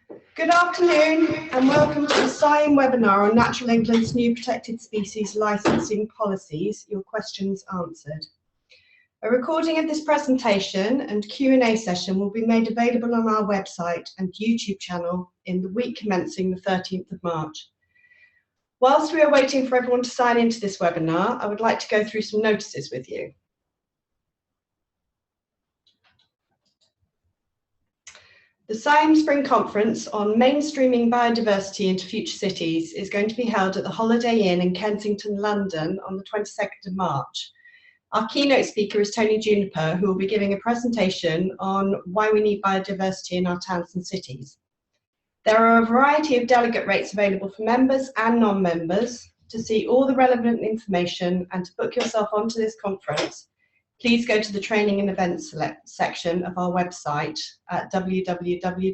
Good afternoon and welcome to the CIEEM Webinar on Natural England's new protected species licensing policies, your questions answered. A recording of this presentation and Q&A session will be made available on our website and YouTube channel in the week commencing the 13th of March. Whilst we are waiting for everyone to sign into this webinar, I would like to go through some notices with you. The CIEEM Spring Conference on Mainstreaming Biodiversity into Future Cities is going to be held at the Holiday Inn in Kensington, London on the 22nd of March. Our keynote speaker is Tony Juniper, who will be giving a presentation on why we need biodiversity in our towns and cities. There are a variety of delegate rates available for members and non-members. To see all the relevant information and to book yourself onto this conference, please go to the Training and Events section of our website at www.cieem.net.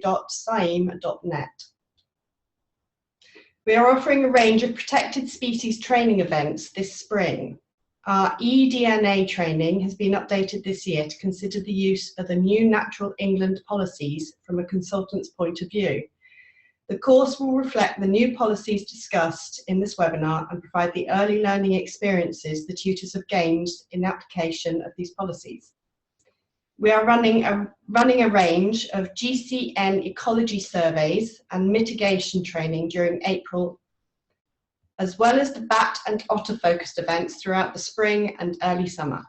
We are offering a range of protected species training events this spring. Our eDNA training has been updated this year to consider the use of the new Natural England policies from a consultant's point of view. The course will reflect the new policies discussed in this webinar and provide the early learning experiences the tutors have gained in the application of these policies. We are running a range of GCN ecology surveys and mitigation training during April, as well as the bat and otter focused events throughout the spring and early summer.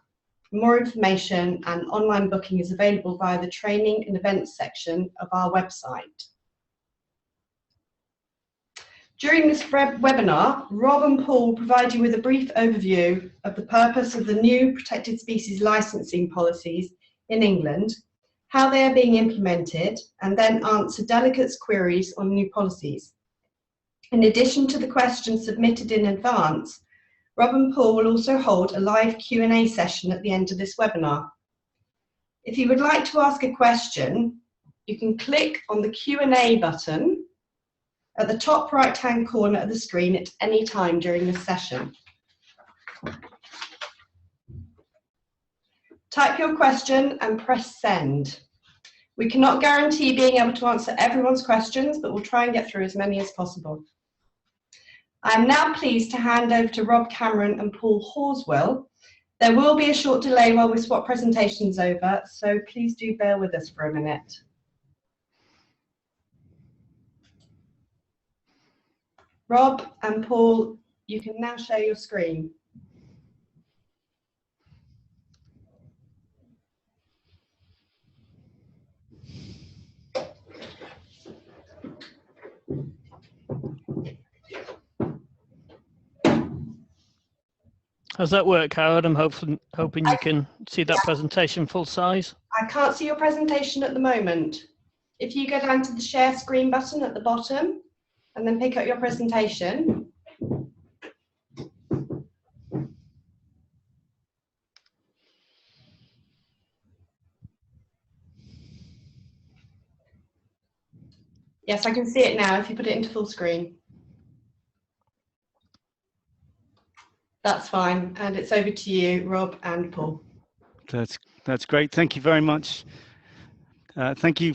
More information and online booking is available via the Training and Events section of our website. During this webinar, Rob and Paul will provide you with a brief overview of the purpose of the new protected species licensing policies in England, how they are being implemented, and then answer delegates' queries on new policies. In addition to the questions submitted in advance, Rob and Paul will also hold a live Q&A session at the end of this webinar. If you would like to ask a question, you can click on the Q&A button at the top right-hand corner of the screen at any time during this session. Type your question and press send. We cannot guarantee being able to answer everyone's questions, but we'll try and get through as many as possible. I'm now pleased to hand over to Rob Cameron and Paul Horswill. There will be a short delay while we swap presentations over, so please do bear with us for a minute. Rob and Paul, you can now share your screen. How's that work, Howard? I'm hoping you can see that presentation full size. I can't see your presentation at the moment. If you go down to the share screen button at the bottom and then pick up your presentation. Yes, I can see it now if you put it into full screen. That's fine, and it's over to you, Rob and Paul. That's great. Thank you very much. Thank you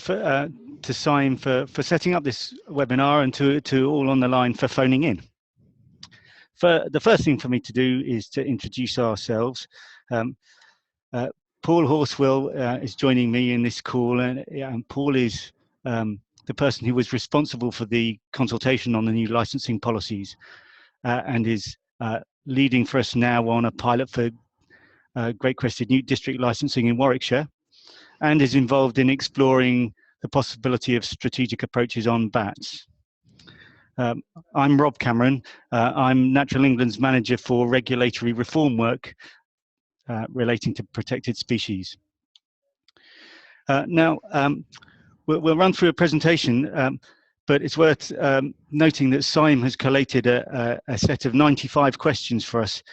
to CIEEM for setting up this webinar, and to all on the line for phoning in. The first thing for me to do is to introduce ourselves. Paul Horswill is joining me in this call, and Paul is the person who was responsible for the consultation on the new licensing policies, and is leading for us now on a pilot for Great Crested Newt district licensing in Warwickshire, and is involved in exploring the possibility of strategic approaches on bats. I'm Rob Cameron. I'm Natural England's manager for regulatory reform work relating to protected species. Now, we'll run through a presentation, but it's worth noting that CIEEM has collated a set of 95 questions for us,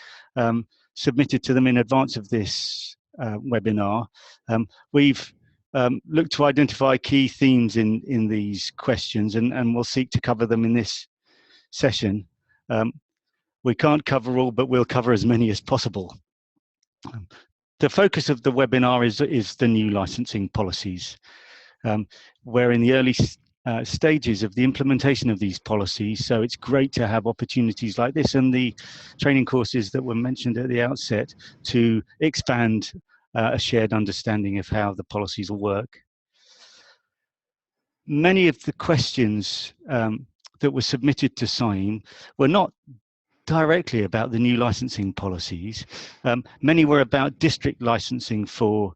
submitted to them in advance of this webinar. We've looked to identify key themes in these questions, and we'll seek to cover them in this session. We can't cover all, but we'll cover as many as possible. The focus of the webinar is the new licensing policies. We're in the stages of the implementation of these policies. So it's great to have opportunities like this and the training courses that were mentioned at the outset to expand a shared understanding of how the policies will work. Many of the questions that were submitted to CIEEM were not directly about the new licensing policies. Many were about district licensing for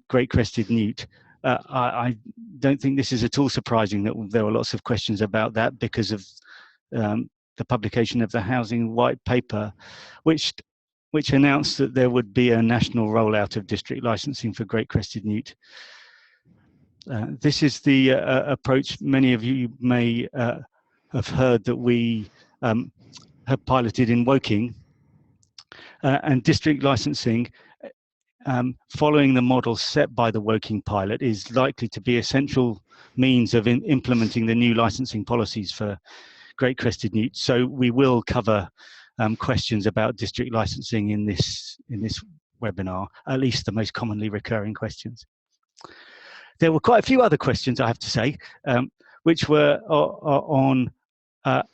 great crested newt. I don't think this is at all surprising that there were lots of questions about that because of the publication of the Housing White Paper, which announced that there would be a national rollout of district licensing for great crested newt. This is the approach many of you may have heard that we have piloted in Woking, and district licensing, following the model set by the Woking pilot, is likely to be a central means of implementing the new licensing policies for great crested newt. So we will cover questions about district licensing in this webinar, at least the most commonly recurring questions. There were quite a few other questions, I have to say, which were on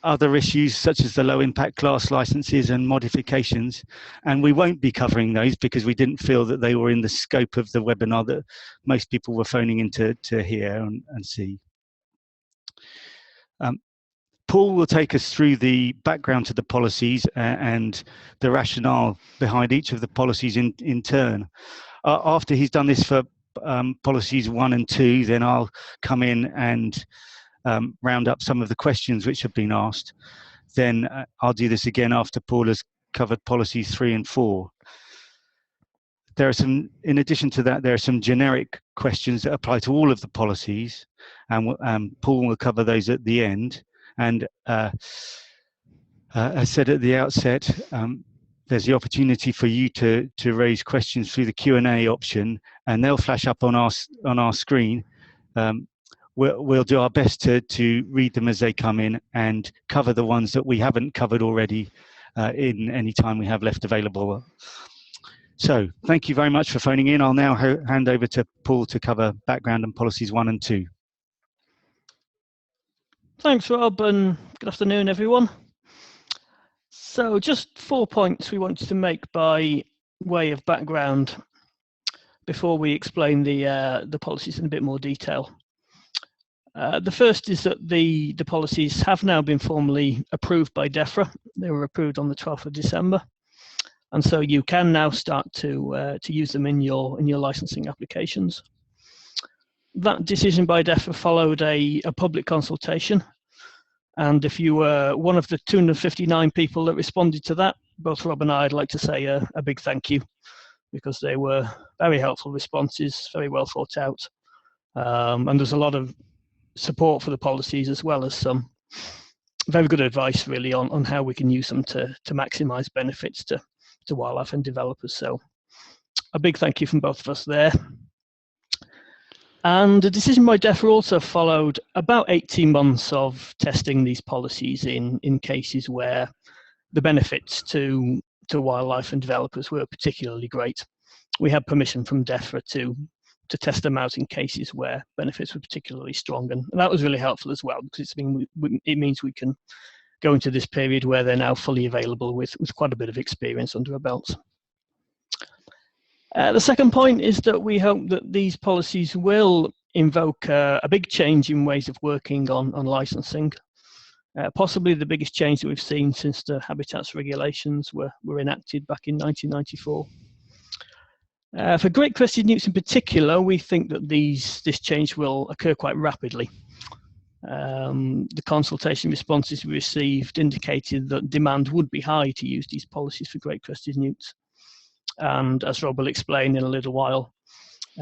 other issues such as the low impact class licenses and modifications, and we won't be covering those because we didn't feel that they were in the scope of the webinar that most people were phoning in to hear and see. Paul will take us through the background to the policies and the rationale behind each of the policies in turn. After he's done this for policies 1 and 2, then I'll come in and round up some of the questions which have been asked. Then I'll do this again after Paul has covered policies 3 and 4. There are some, in addition to that, there are some generic questions that apply to all of the policies, and Paul will cover those at the end. And as said at the outset, there's the opportunity for you to raise questions through the Q&A option, and they'll flash up on our screen. We'll do our best to read them as they come in and cover the ones that we haven't covered already in any time we have left available. So thank you very much for phoning in. I'll now hand over to Paul to cover background and policies 1 and 2. Thanks, Rob, and good afternoon, everyone. So just 4 points we wanted to make by way of background before we explain the policies in a bit more detail. The first is that the policies have now been formally approved by DEFRA. They were approved on the 12th of December. And so you can now start to use them in your licensing applications. That decision by DEFRA followed a public consultation. And if you were one of the 259 people that responded to that, both Rob and I'd like to say a big thank you, because they were very helpful responses, very well thought out. And there's a lot of support for the policies, as well as some very good advice really on how we can use them to maximize benefits to wildlife and developers. So a big thank you from both of us there. And the decision by DEFRA also followed about 18 months of testing these policies in cases where the benefits to wildlife and developers were particularly great. We had permission from DEFRA to test them out in cases where benefits were particularly strong, and that was really helpful as well, because it means we can go into this period where they're now fully available with quite a bit of experience under our belts. The second point is that we hope that these policies will invoke a big change in ways of working on licensing. Possibly the biggest change that we've seen since the habitats regulations were enacted back in 1994. For great crested newts in particular, we think that this change will occur quite rapidly. The consultation responses we received indicated that demand would be high to use these policies for great crested newts. And as Rob will explain in a little while,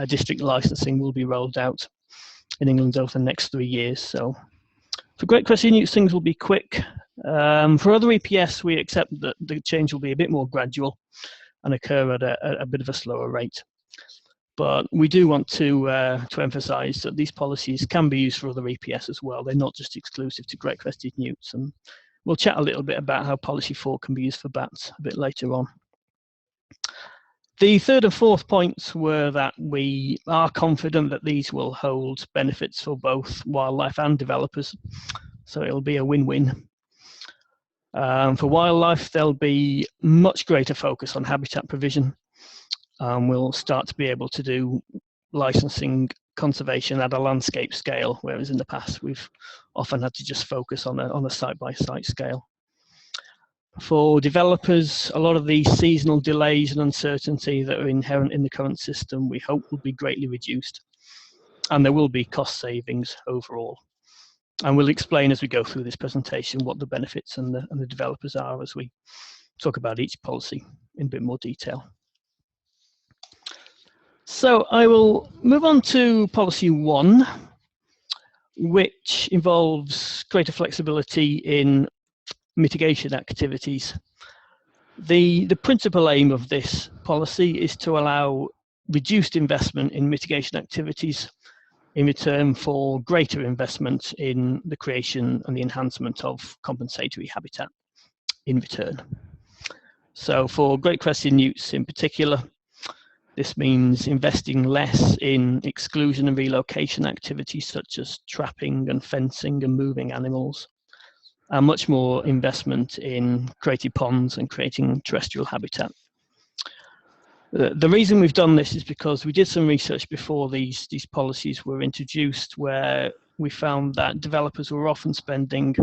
district licensing will be rolled out in England over the next 3 years. So for great crested newts, things will be quick. For other EPS, we accept that the change will be a bit more gradual and occur at a bit of a slower rate. But we do want to emphasise that these policies can be used for other EPS as well. They're not just exclusive to great crested newts. And we'll chat a little bit about how policy 4 can be used for bats a bit later on. The third and fourth points were that we are confident that these will hold benefits for both wildlife and developers, so it'll be a win-win. For wildlife, there'll be much greater focus on habitat provision. We'll start to be able to do licensing conservation at a landscape scale, whereas in the past we've often had to just focus on a site-by-site scale. For developers, a lot of the seasonal delays and uncertainty that are inherent in the current system, we hope will be greatly reduced, and there will be cost savings overall. And we'll explain as we go through this presentation what the benefits and the developers are as we talk about each policy in a bit more detail. So I will move on to policy 1, which involves greater flexibility in mitigation activities. The principal aim of this policy is to allow reduced investment in mitigation activities in return for greater investment in the creation and the enhancement of compensatory habitat in return. So for great crested newts in particular, this means investing less in exclusion and relocation activities such as trapping and fencing and moving animals, and much more investment in creating ponds and creating terrestrial habitat. The reason we've done this is because we did some research before these policies were introduced, where we found that developers were often spending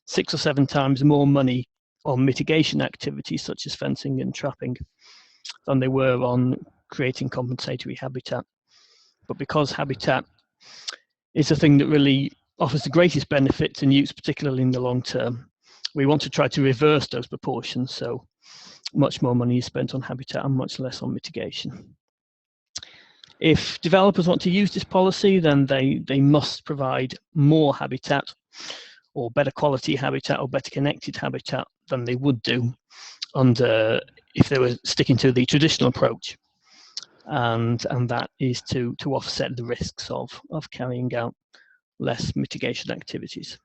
6 or 7 times more money on mitigation activities such as fencing and trapping than they were on creating compensatory habitat. But because habitat is a thing that really offers the greatest benefit to newts, particularly in the long term, we want to try to reverse those proportions, so much more money is spent on habitat and much less on mitigation. If developers want to use this policy, then they must provide more habitat or better quality habitat or better connected habitat than they would do under if they were sticking to the traditional approach, and that is to offset the risks of carrying out less mitigation activities.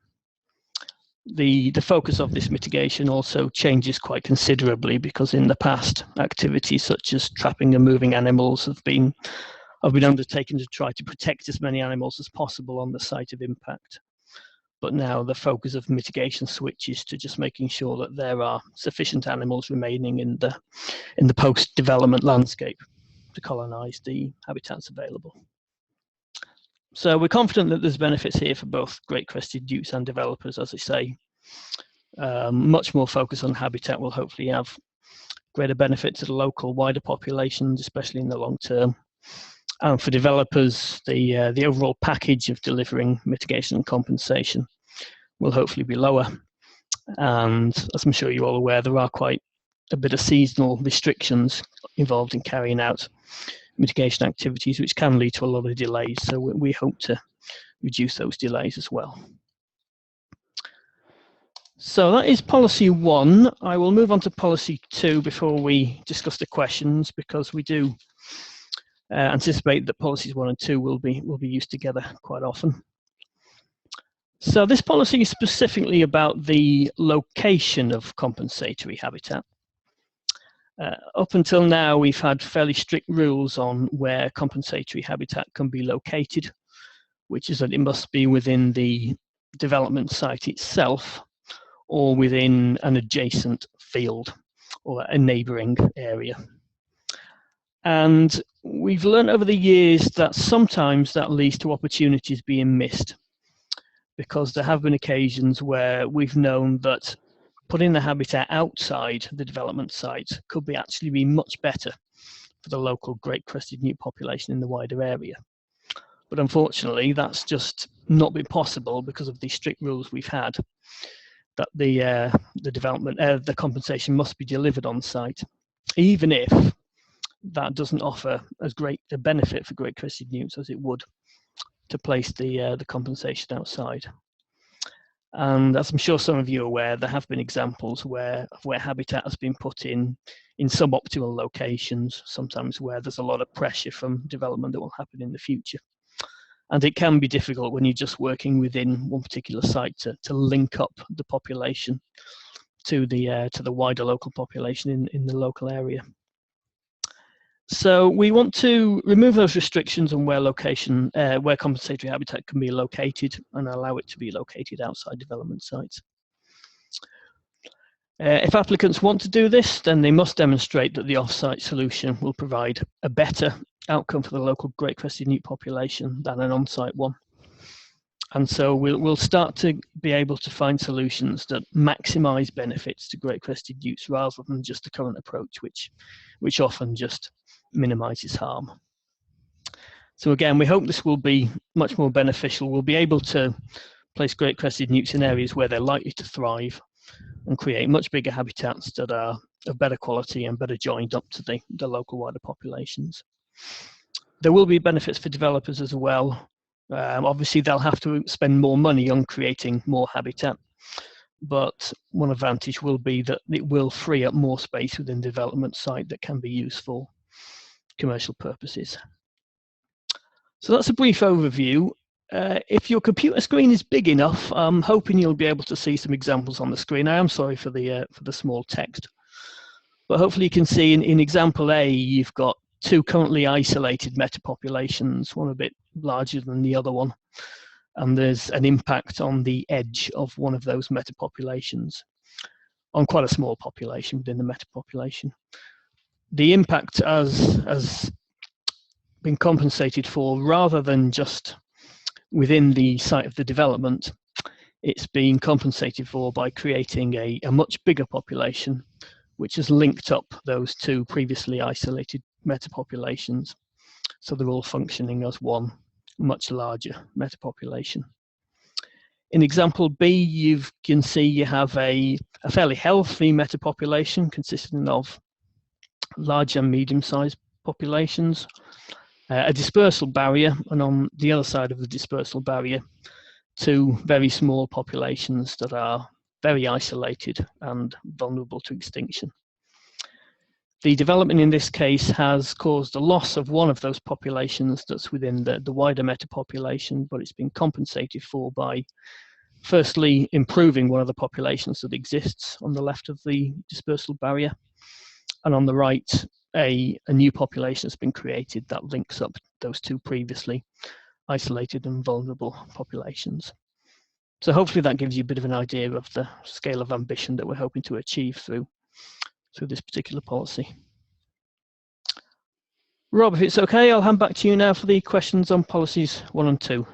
The focus of this mitigation also changes quite considerably, because in the past activities such as trapping and moving animals have been undertaken to try to protect as many animals as possible on the site of impact. But now the focus of mitigation switches to just making sure that there are sufficient animals remaining in the post-development landscape to colonize the habitats available. So we're confident that there's benefits here for both great crested newts and developers, as I say. Much more focus on habitat will hopefully have greater benefit to the local wider populations, especially in the long term. And for developers, the overall package of delivering mitigation and compensation will hopefully be lower. And as I'm sure you're all aware, there are quite a bit of seasonal restrictions involved in carrying out mitigation activities, which can lead to a lot of delays. So we hope to reduce those delays as well. So that is policy 1. I will move on to policy 2 before we discuss the questions, because we do anticipate that policies 1 and 2 will be used together quite often. So this policy is specifically about the location of compensatory habitat. Up until now, we've had fairly strict rules on where compensatory habitat can be located, which is that it must be within the development site itself or within an adjacent field or a neighbouring area. And we've learned over the years that sometimes that leads to opportunities being missed, because there have been occasions where we've known that putting the habitat outside the development site could actually be much better for the local great crested newt population in the wider area. But unfortunately, that's just not been possible because of the strict rules we've had, that the compensation must be delivered on site, even if that doesn't offer as great a benefit for great crested newts as it would to place the compensation outside. And as I'm sure some of you are aware, there have been examples where habitat has been put in suboptimal locations, sometimes where there's a lot of pressure from development that will happen in the future. And it can be difficult when you're just working within one particular site to link up the population to the wider local population in the local area. So we want to remove those restrictions on where compensatory habitat can be located and allow it to be located outside development sites. If applicants want to do this, then they must demonstrate that the off-site solution will provide a better outcome for the local great crested newt population than an on-site one. And so we'll start to be able to find solutions that maximise benefits to great crested newts rather than just the current approach, which often just minimises harm. So again, we hope this will be much more beneficial. We'll be able to place great crested newts in areas where they're likely to thrive and create much bigger habitats that are of better quality and better joined up to the local wider populations. There will be benefits for developers as well. Obviously, they'll have to spend more money on creating more habitat, but one advantage will be that it will free up more space within the development site that can be used for commercial purposes. So that's a brief overview. If your computer screen is big enough, I'm hoping you'll be able to see some examples on the screen. I am sorry for the small text, but hopefully you can see in example A, you've got two currently isolated metapopulations, one a bit larger than the other one, and there's an impact on the edge of one of those metapopulations on quite a small population within the metapopulation. The impact has been compensated for rather than just within the site of the development. It's being compensated for by creating a much bigger population, which has linked up those two previously isolated metapopulations, so they're all functioning as one much larger metapopulation. In example B, you can see you have a fairly healthy metapopulation consisting of large and medium-sized populations, a dispersal barrier, and on the other side of the dispersal barrier, two very small populations that are very isolated and vulnerable to extinction. The development in this case has caused the loss of one of those populations that's within the wider metapopulation, but it's been compensated for by firstly improving one of the populations that exists on the left of the dispersal barrier, and on the right a new population has been created that links up those two previously isolated and vulnerable populations. So hopefully that gives you a bit of an idea of the scale of ambition that we're hoping to achieve through this particular policy. Rob, if it's okay, I'll hand back to you now for the questions on policies 1 and 2.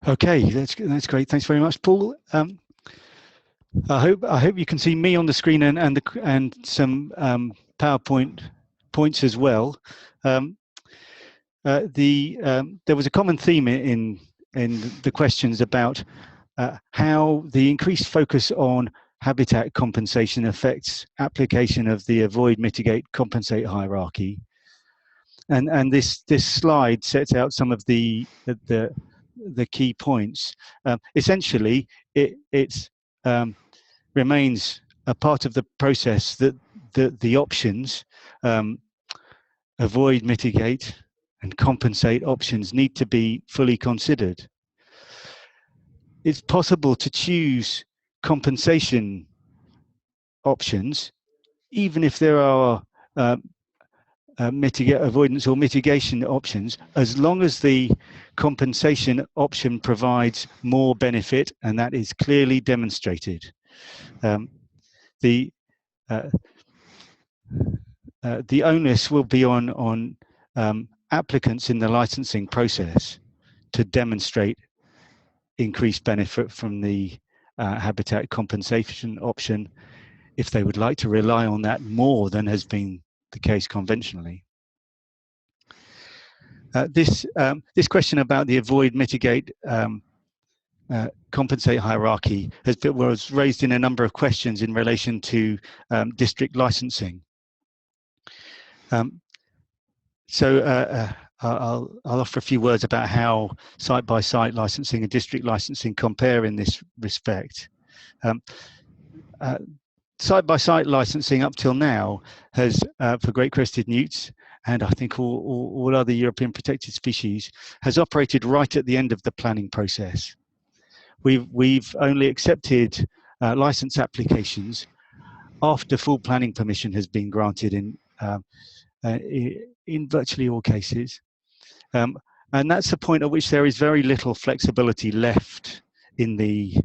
Okay, that's great. Thanks very much, Paul. I hope you can see me on the screen and some PowerPoint points as well. There was a common theme in the questions about how the increased focus on habitat compensation affects application of the avoid, mitigate, compensate hierarchy, and this slide sets out some of the key points. Essentially, it remains a part of the process that the options avoid, mitigate, and compensate options need to be fully considered. It's possible to choose compensation options, even if there are avoidance or mitigation options, as long as the compensation option provides more benefit and that is clearly demonstrated. The onus will be on applicants in the licensing process to demonstrate increased benefit from the habitat compensation option if they would like to rely on that more than has been the case conventionally. This question about the avoid, mitigate, compensate hierarchy was raised in a number of questions in relation to district licensing. I'll offer a few words about how site-by-site licensing and district licensing compare in this respect. Site-by-site licensing up till now has, for great crested newts, and I think all other European protected species, has operated right at the end of the planning process. We've only accepted license applications after full planning permission has been granted in virtually all cases. And that's the point at which there is very little flexibility left in the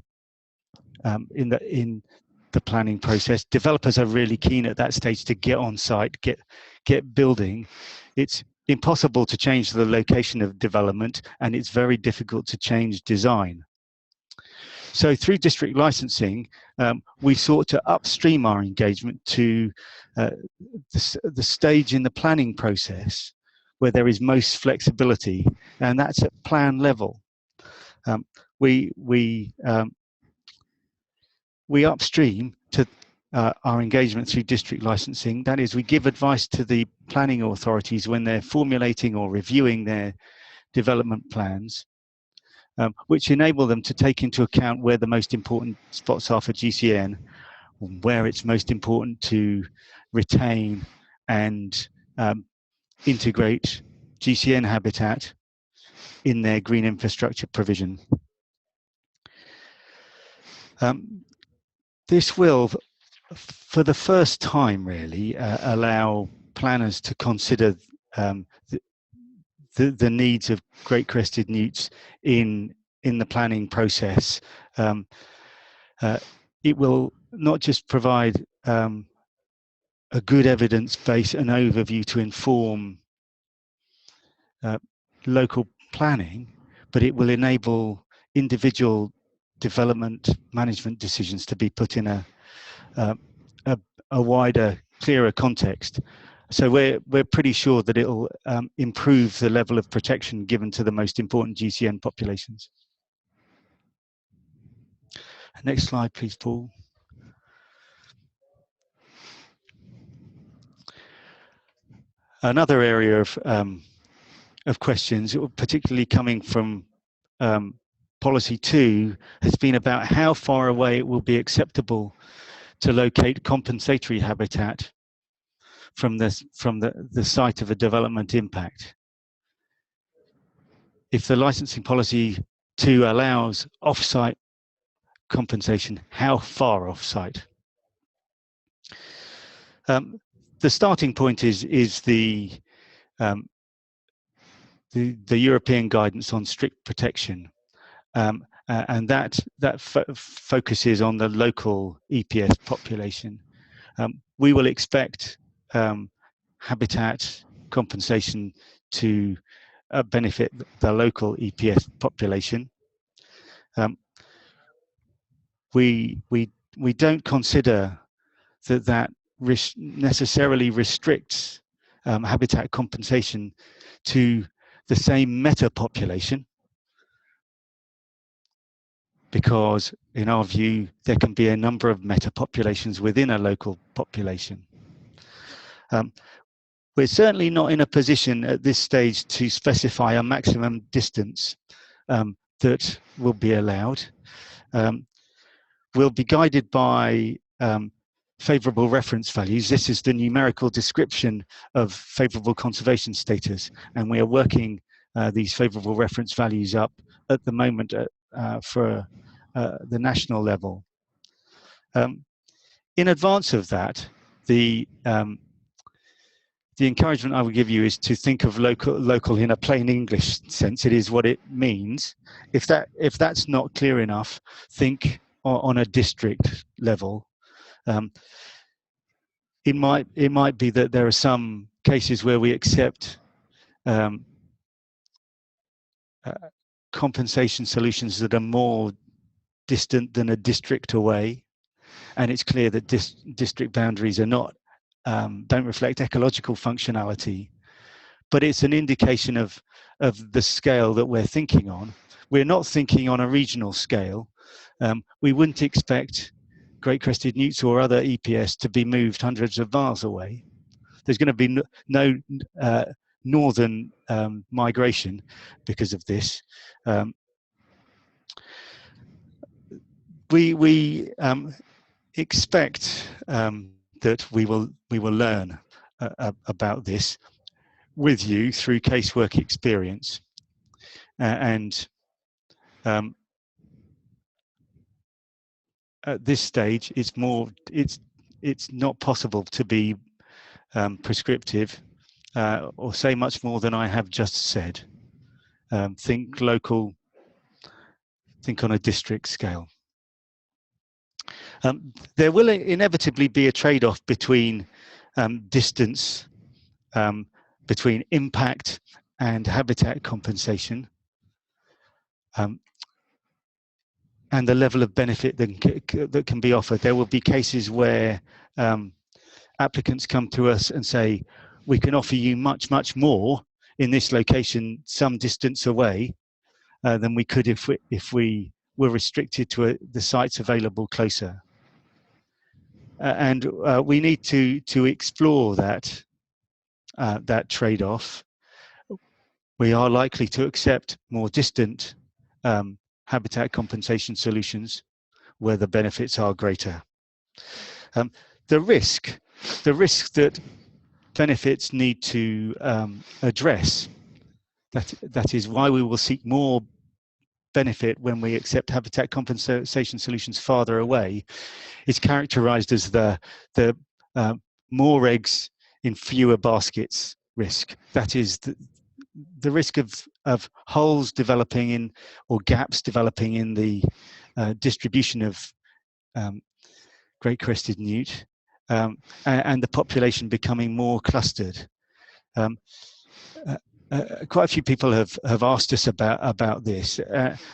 planning process. Developers are really keen at that stage to get on site, get building. It's impossible to change the location of development, and it's very difficult to change design. So through district licensing, we sought to upstream our engagement to the stage in the planning process where there is most flexibility, and that's at plan level. We upstream to our engagement through district licensing. That is, we give advice to the planning authorities when they're formulating or reviewing their development plans, which enable them to take into account where the most important spots are for GCN, where it's most important to retain and integrate GCN habitat in their green infrastructure provision. This will, for the first time really, allow planners to consider the needs of great crested newts in the planning process. It will not just provide a good evidence base, an overview to inform local planning, but it will enable individual development management decisions to be put in a wider, clearer context. So we're pretty sure that it'll improve the level of protection given to the most important GCN populations. Next slide, please, Paul. Another area of questions, particularly coming from Policy 2, has been about how far away it will be acceptable to locate compensatory habitat from the site of a development impact. If the licensing policy 2 allows off-site compensation, how far off-site? The starting point is the European guidance on strict protection, and that focuses on the local EPS population. We will expect habitat compensation to benefit the local EPS population. We don't consider that necessarily restricts habitat compensation to the same meta population, because in our view there can be a number of meta populations within a local population. We're certainly not in a position at this stage to specify a maximum distance that will be allowed. We'll be guided by favourable reference values. This is the numerical description of favourable conservation status, and we are working these favourable reference values up at the moment for the national level. In advance of that, the encouragement I would give you is to think of local in a plain English sense. It is what it means. If that's not clear enough, think on a district level. It might be that there are some cases where we accept compensation solutions that are more distant than a district away, and it's clear that district boundaries are not don't reflect ecological functionality, but it's an indication of the scale that we're thinking on. We're not thinking on a regional scale. We wouldn't expect great crested newts or other EPS to be moved hundreds of miles away. There's going to be no northern migration because of this. We expect that we will learn about this with you through casework experience, and at this stage it's it's not possible to be prescriptive or say much more than I have just said. Think local, think on a district scale. There will inevitably be a trade-off between distance, between impact and habitat compensation, and the level of benefit that can be offered. There will be cases where applicants come to us and say, we can offer you much, much more in this location some distance away than we could if we were restricted to the sites available closer. And we need to explore that trade-off. We are likely to accept more distant habitat compensation solutions where the benefits are greater. The risk that benefits need to address, that is why we will seek more benefit when we accept habitat compensation solutions farther away, is characterized as the more eggs in fewer baskets risk. That is the risk of holes developing in, or gaps developing in the distribution of great crested newt, and the population becoming more clustered. Quite a few people have asked us about this,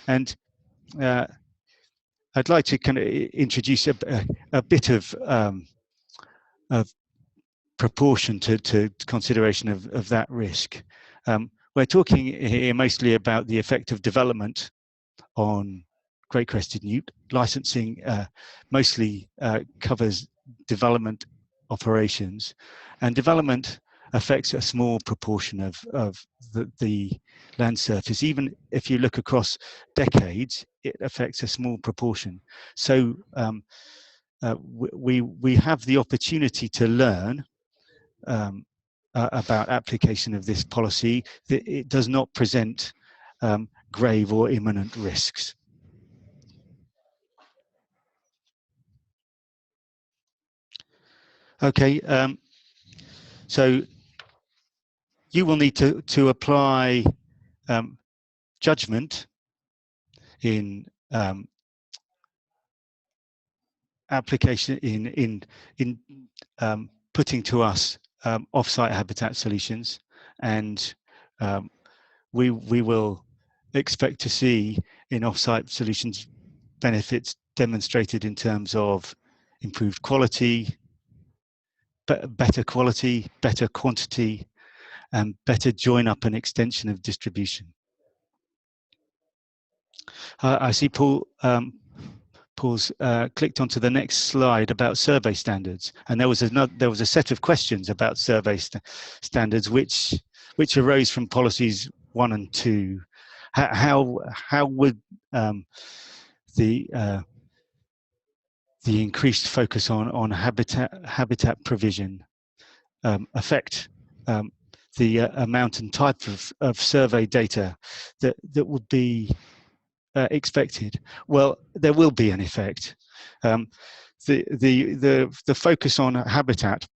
and I'd like to kind of introduce a bit of proportion to consideration of that risk. We're talking here mostly about the effect of development on great crested newt. Licensing mostly covers development operations, and development affects a small proportion of the land surface. Even if you look across decades, it affects a small proportion. So we have the opportunity to learn about application of this policy. It does not present grave or imminent risks. Okay, so you will need to apply judgment in application in putting to us off-site habitat solutions, and we will expect to see in off-site solutions benefits demonstrated in terms of improved quality, better quality, better quantity, and better join up and extension of distribution. I see Paul's clicked onto the next slide about survey standards, and there was a set of questions about survey standards which arose from policies 1 and 2. How would the increased focus on habitat provision affect the amount and type of survey data that would be expected? Well, there will be an effect. The focus on habitat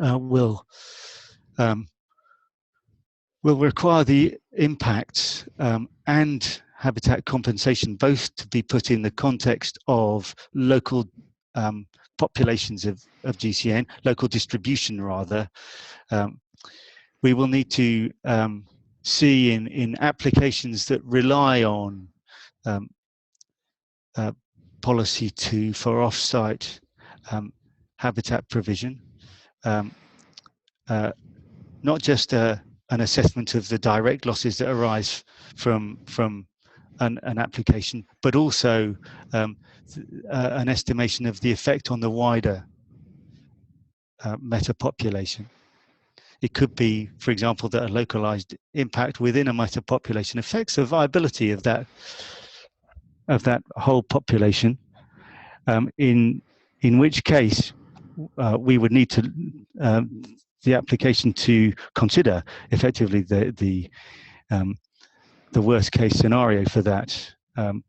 will require the impacts and habitat compensation both to be put in the context of local populations of GCN, local distribution rather. We will need to see in applications that rely on policy 2 for off-site habitat provision, not just an assessment of the direct losses that arise from an application, but also an estimation of the effect on the wider meta-population. It could be, for example, that a localized impact within a meta-population affects the viability of that whole population, in which case we would need to the application to consider effectively the worst case scenario for that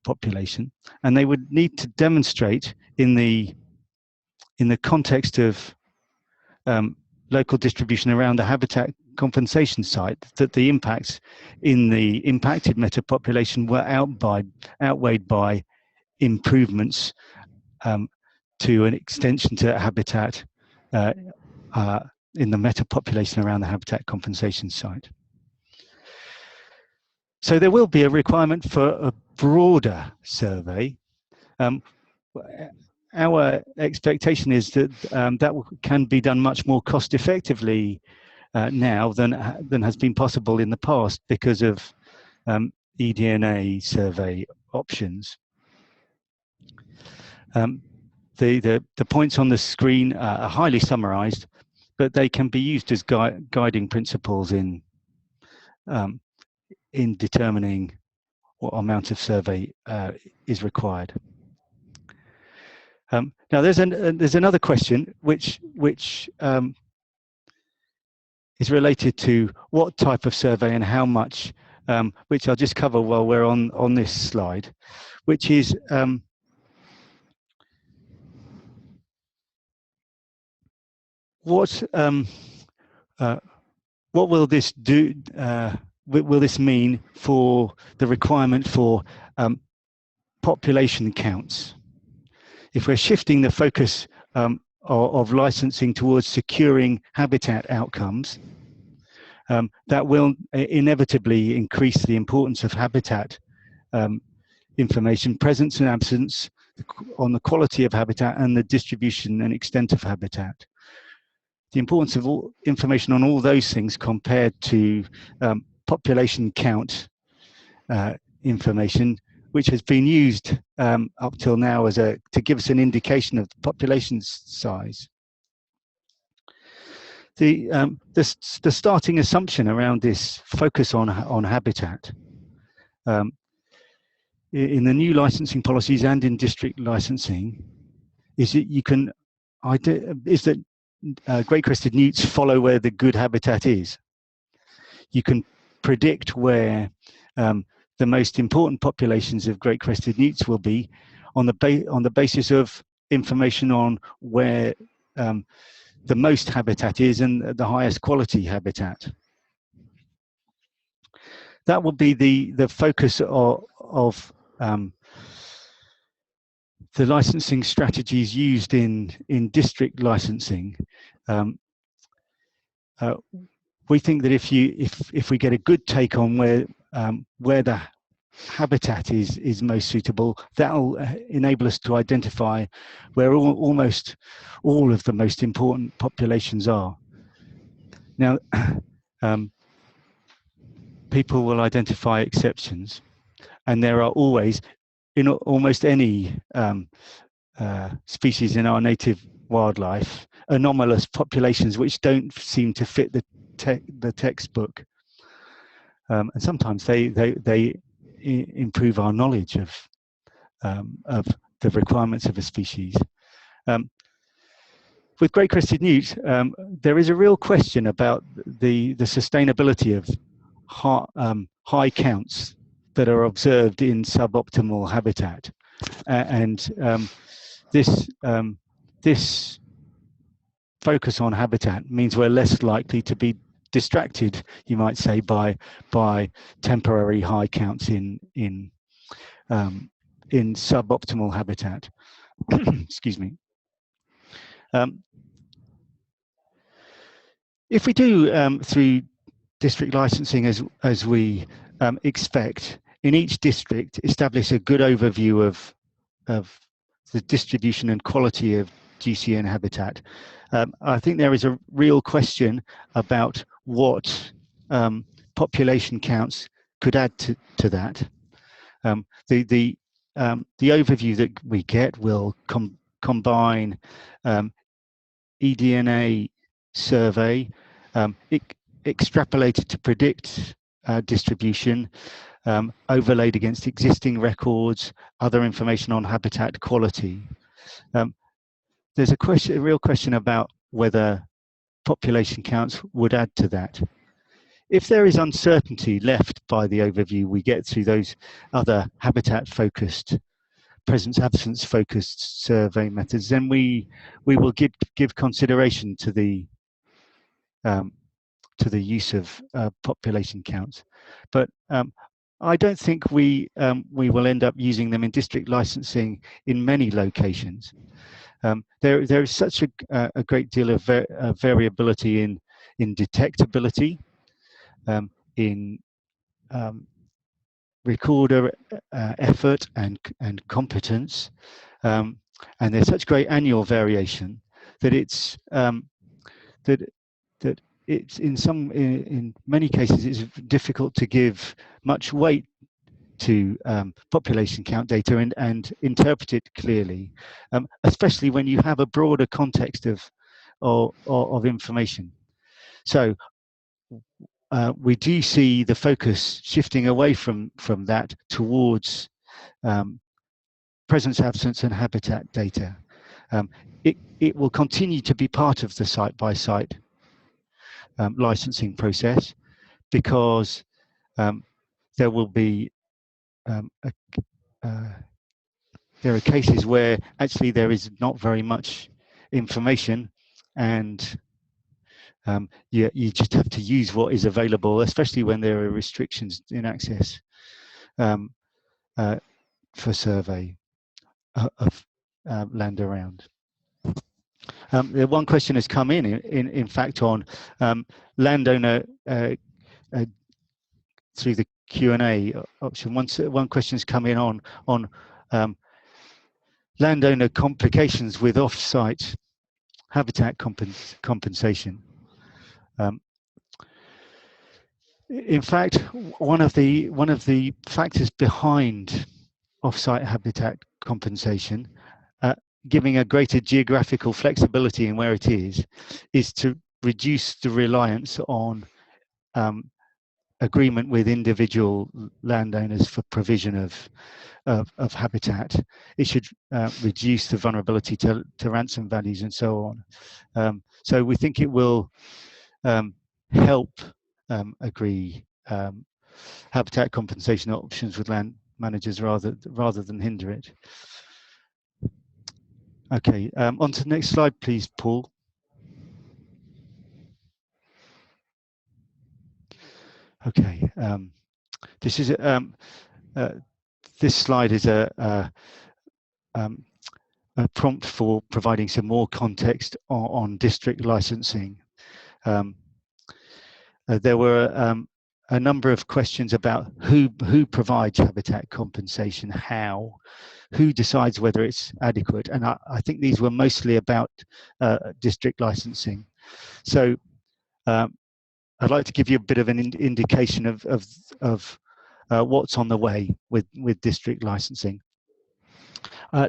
population, and they would need to demonstrate in the in the context of local distribution around the habitat compensation site, that the impacts in the impacted metapopulation were outweighed by improvements to an extension to habitat in the metapopulation around the habitat compensation site. So there will be a requirement for a broader survey. Our expectation is that that can be done much more cost effectively now than has been possible in the past because of eDNA survey options. The points on the screen are highly summarized, but they can be used as guiding principles in determining what amount of survey is required. Now, there's another question which is related to what type of survey and how much, which I'll just cover while we're on this slide, which is what will this do? Will this mean for the requirement for population counts? If we're shifting the focus of licensing towards securing habitat outcomes, that will inevitably increase the importance of habitat information, presence and absence, on the quality of habitat and the distribution and extent of habitat. The importance of information on all those things compared to population count information, which has been used up till now as to give us an indication of the population size. The starting assumption around this focus on habitat in the new licensing policies and in district licensing is that great-crested newts follow where the good habitat is. You can predict where the most important populations of great-crested newts will be on the basis of information on where the most habitat is and the highest quality habitat. That will be the focus of the licensing strategies used in district licensing. We think that if we get a good take on where the habitat is most suitable, that'll enable us to identify where almost all of the most important populations are. Now, people will identify exceptions, and there are always, in almost any species in our native wildlife, anomalous populations which don't seem to fit the textbook, and sometimes they improve our knowledge of the requirements of a species. With great-crested newt, there is a real question about the sustainability of high counts that are observed in suboptimal habitat, and this focus on habitat means we're less likely to be distracted, you might say, by temporary high counts in suboptimal habitat. Excuse me. If we do through district licensing as we expect, in each district establish a good overview of the distribution and quality of GCN habitat, I think there is a real question about what population counts could add to that. The overview that we get will combine eDNA survey, extrapolated to predict distribution, overlaid against existing records, other information on habitat quality. There's a real question about whether population counts would add to that. If there is uncertainty left by the overview we get through those other habitat-focused presence-absence focused survey methods, then we will give consideration to the use of population counts. But I don't think we will end up using them in district licensing in many locations. There is such a great deal of variability in detectability, in recorder effort and competence, and there's such great annual variation that it's that it's in many cases it's difficult to give much weight to population count data and interpret it clearly, especially when you have a broader context of information. So we do see the focus shifting away from that towards presence, absence, and habitat data. It will continue to be part of the site-by-site licensing process, because there will be there are cases where actually there is not very much information, and you just have to use what is available, especially when there are restrictions in access for survey of land around. One question has come in fact, on landowner through the Q&A option. One question's come in on landowner complications with off-site habitat compensation. In fact, one of the factors behind off-site habitat compensation, giving a greater geographical flexibility in where it is to reduce the reliance on agreement with individual landowners for provision of habitat. It should reduce the vulnerability to ransom values and so on. So we think it will help agree habitat compensation options with land managers rather than hinder it. Okay, on to the next slide, please, Paul. Okay, this is this slide is a prompt for providing some more context on district licensing. There were a number of questions about who provides habitat compensation, how, who decides whether it's adequate, and I think these were mostly about district licensing. So I'd like to give you a bit of an indication of what's on the way with district licensing.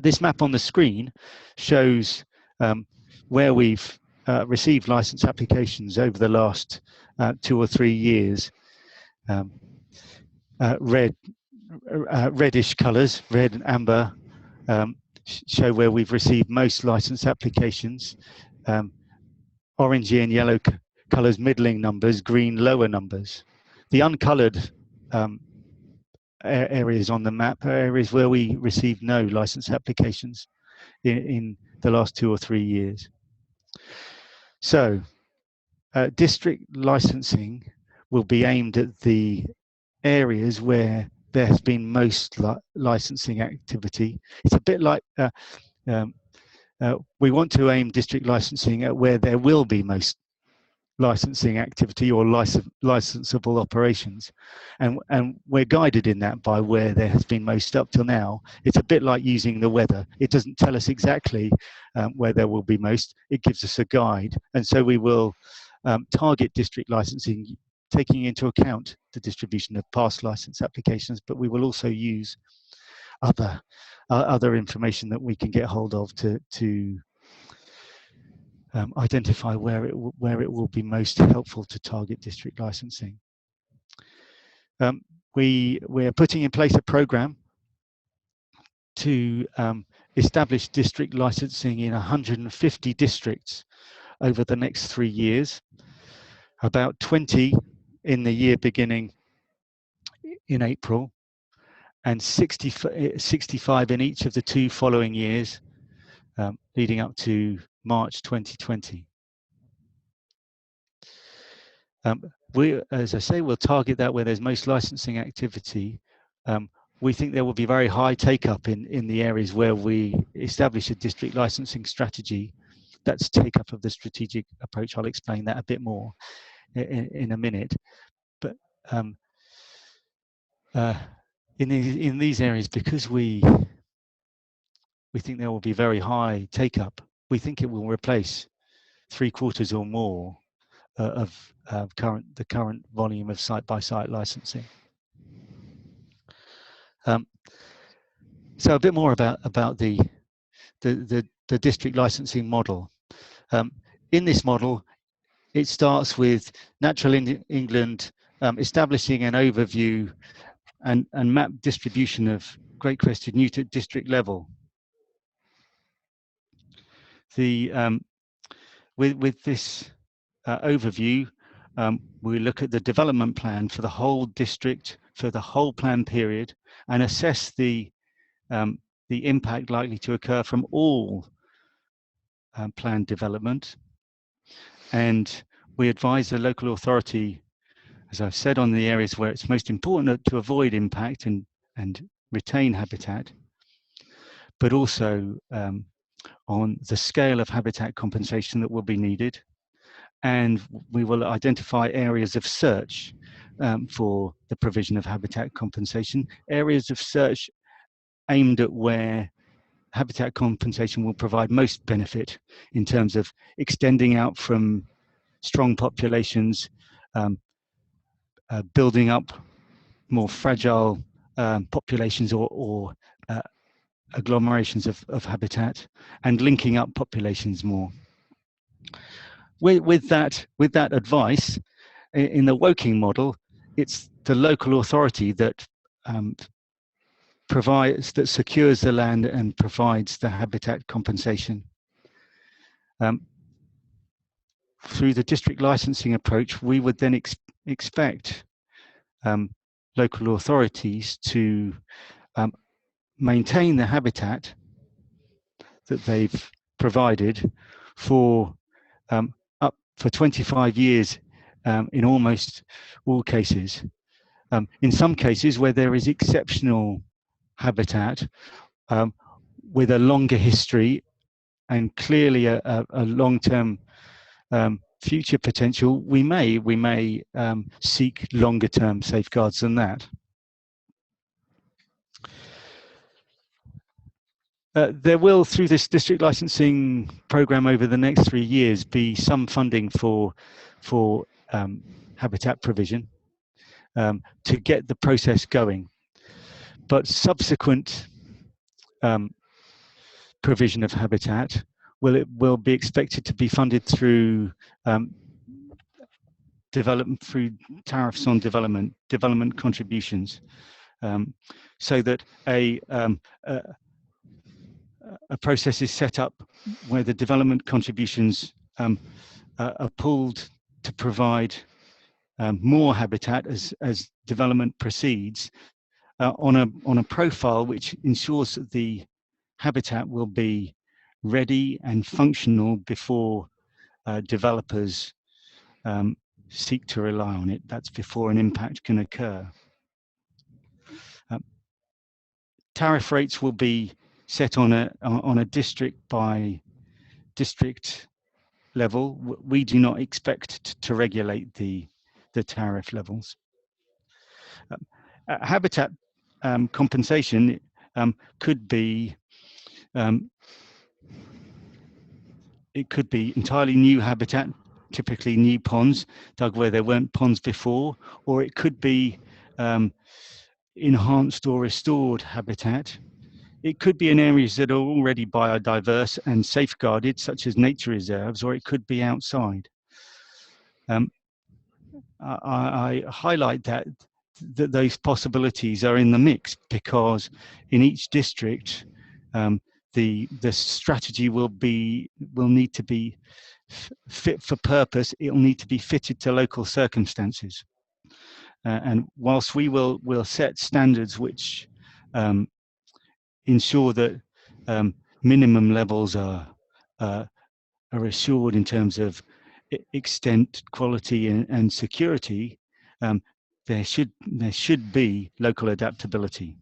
This map on the screen shows where we've received license applications over the last 2 or 3 years. Reddish colours, red and amber, show where we've received most license applications. Orangey and yellow colours, middling numbers, green, lower numbers. The uncoloured areas on the map are areas where we received no license applications in the last 2 or 3 years. So district licensing will be aimed at the areas where there has been most licensing activity. It's a bit like we want to aim district licensing at where there will be most licensing activity or licensable operations, and we're guided in that by where there has been most up till now. It's a bit like using the weather. It doesn't tell us exactly where there will be most. It gives us a guide, and so we will target district licensing taking into account the distribution of past license applications, but we will also use other information that we can get hold of to identify where it will be most helpful to target district licensing. We're putting in place a program to establish district licensing in 150 districts over the next 3 years, about 20 in the year beginning in April, and 65 in each of the 2 following years, leading up to March 2020. As I say, we'll target that where there's most licensing activity. We think there will be very high take-up in the areas where we establish a district licensing strategy. That's take-up of the strategic approach. I'll explain that a bit more in a minute. But in these areas, because we think there will be very high take-up, we think it will replace 3/4 or more of the current volume of site-by-site licensing. So a bit more about the district licensing model. In this model, it starts with Natural England establishing an overview and map distribution of Great Crested Newt at district level. With this overview, we look at the development plan for the whole district for the whole plan period and assess the impact likely to occur from all planned development. And we advise the local authority, as I've said, on the areas where it's most important to avoid impact and retain habitat, but also on the scale of habitat compensation that will be needed. And we will identify areas of search for the provision of habitat compensation, areas of search aimed at where habitat compensation will provide most benefit in terms of extending out from strong populations, building up more fragile populations or agglomerations of habitat, and linking up populations more. With that advice, in the Woking model, it's the local authority that secures the land and provides the habitat compensation. Through the district licensing approach, we would then expect local authorities to maintain the habitat that they've provided for up for 25 years in almost all cases. In some cases where there is exceptional habitat with a longer history and clearly a long-term future potential, we may seek longer-term safeguards than that. There will, through this district licensing program over the next 3 years, be some funding for habitat provision to get the process going. But subsequent provision of habitat will be expected to be funded through through tariffs on development contributions, so that a process is set up where the development contributions are pooled to provide more habitat as development proceeds on a profile which ensures that the habitat will be ready and functional before developers seek to rely on it. That's before an impact can occur. Tariff rates will be set on a district by district level. We do not expect to regulate the tariff levels. Habitat compensation could be entirely new habitat, typically new ponds dug where there weren't ponds before, or it could be enhanced or restored habitat. It could be in areas that are already biodiverse and safeguarded, such as nature reserves, or it could be outside. I highlight that those possibilities are in the mix because in each district, the strategy will need to be fit for purpose. It will need to be fitted to local circumstances. And whilst we will set standards which ensure that minimum levels are assured in terms of extent, quality, and security, there should be local adaptability.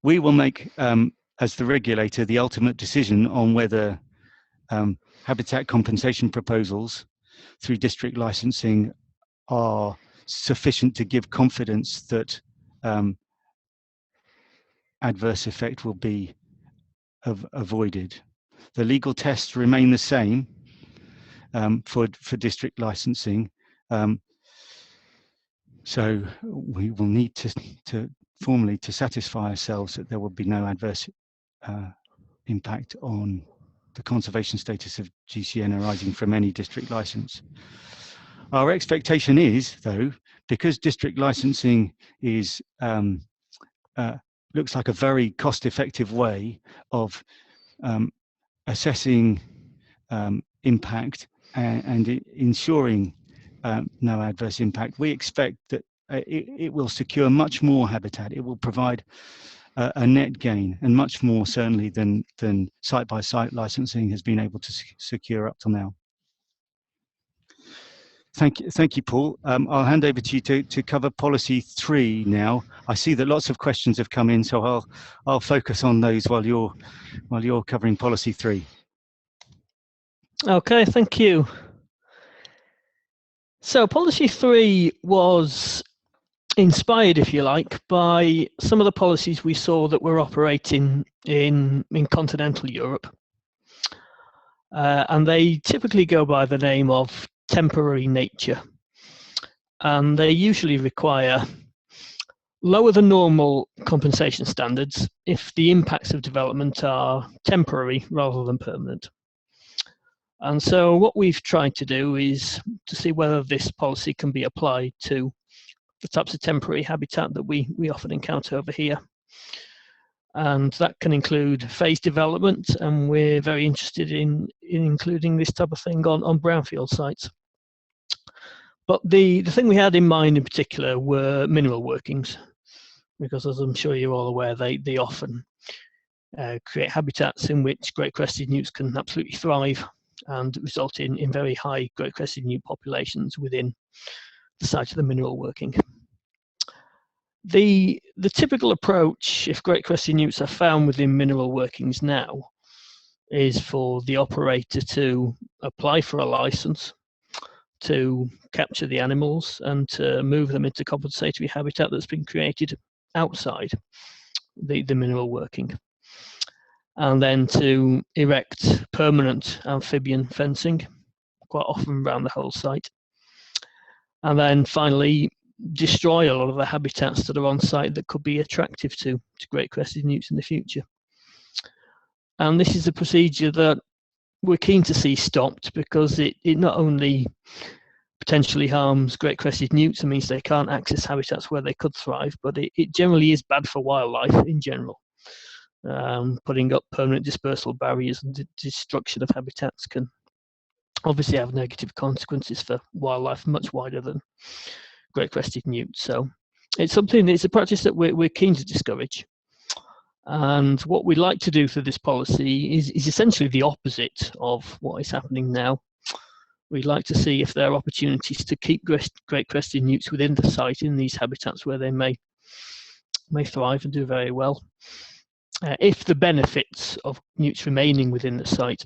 We will make, as the regulator, the ultimate decision on whether habitat compensation proposals through district licensing are sufficient to give confidence that adverse effect will be avoided. The legal tests remain the same for district licensing, so we will need to formally satisfy ourselves that there will be no adverse impact on the conservation status of GCN arising from any district license. Our expectation is, though, because district licensing is looks like a very cost-effective way of assessing impact and ensuring no adverse impact, we expect that it will secure much more habitat. It will provide a net gain, and much more certainly than site-by-site licensing has been able to secure up till now. Thank you, Paul. I'll hand over to you to cover policy 3 now. I see that lots of questions have come in, so I'll focus on those while you're covering policy 3. Okay, thank you. So policy 3 was inspired, if you like, by some of the policies we saw that were operating in continental Europe. And they typically go by the name of temporary nature. And they usually require lower than normal compensation standards if the impacts of development are temporary rather than permanent. And so what we've tried to do is to see whether this policy can be applied to the types of temporary habitat that we often encounter over here. And that can include phased development, and we're very interested in including this type of thing on brownfield sites. But the thing we had in mind in particular were mineral workings, because as I'm sure you're all aware, they often create habitats in which great crested newts can absolutely thrive and result in very high great crested newt populations within the site of the mineral working. The typical approach, if great crested newts are found within mineral workings now, is for the operator to apply for a license, to capture the animals and to move them into compensatory habitat that's been created outside the mineral working, and then to erect permanent amphibian fencing, quite often around the whole site, and then finally destroy a lot of the habitats that are on site that could be attractive to great crested newts in the future. And this is a procedure that we're keen to see stopped, because it not only potentially harms great crested newts and means they can't access habitats where they could thrive, but it generally is bad for wildlife in general. Putting up permanent dispersal barriers and the destruction of habitats can obviously have negative consequences for wildlife much wider than great crested newt. So it's a practice that we're keen to discourage. And what we'd like to do through this policy is essentially the opposite of what is happening now. We'd like to see if there are opportunities to keep great crested newts within the site in these habitats where they may thrive and do very well. If the benefits of newts remaining within the site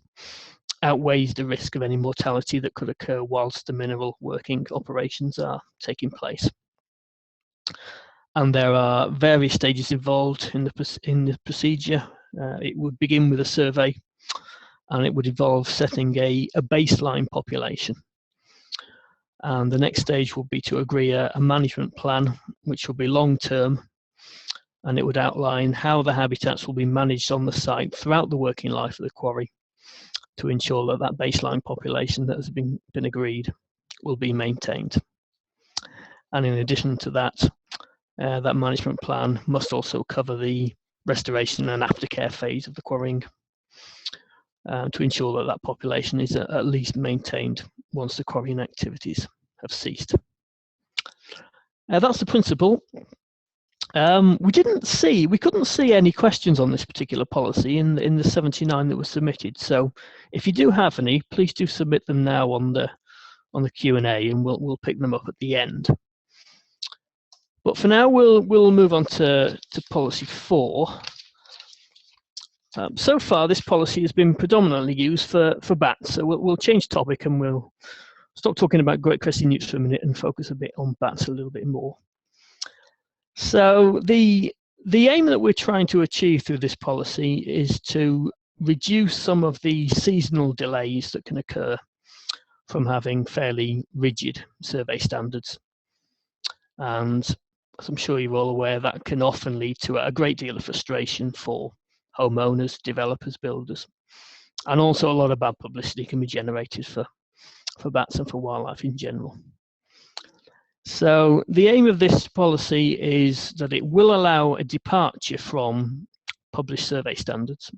outweighs the risk of any mortality that could occur whilst the mineral working operations are taking place. And there are various stages involved in the procedure. It would begin with a survey, and it would involve setting a baseline population. And the next stage will be to agree a management plan, which will be long-term, and it would outline how the habitats will be managed on the site throughout the working life of the quarry to ensure that that baseline population that has been agreed will be maintained. And in addition to that, that management plan must also cover the restoration and aftercare phase of the quarrying to ensure that that population is at least maintained once the quarrying activities have ceased. That's the principle. We couldn't see any questions on this particular policy in the 79 that were submitted. So if you do have any, please do submit them now on the Q&A, and we'll pick them up at the end. But for now, we'll move on to policy 4. So far, this policy has been predominantly used for bats. So we'll change topic, and we'll stop talking about great crested newts for a minute and focus a bit on bats a little bit more. So the aim that we're trying to achieve through this policy is to reduce some of the seasonal delays that can occur from having fairly rigid survey standards. And as I'm sure you're all aware, that can often lead to a great deal of frustration for homeowners, developers, builders, and also a lot of bad publicity can be generated for bats and for wildlife in general. So the aim of this policy is that it will allow a departure from published survey standards,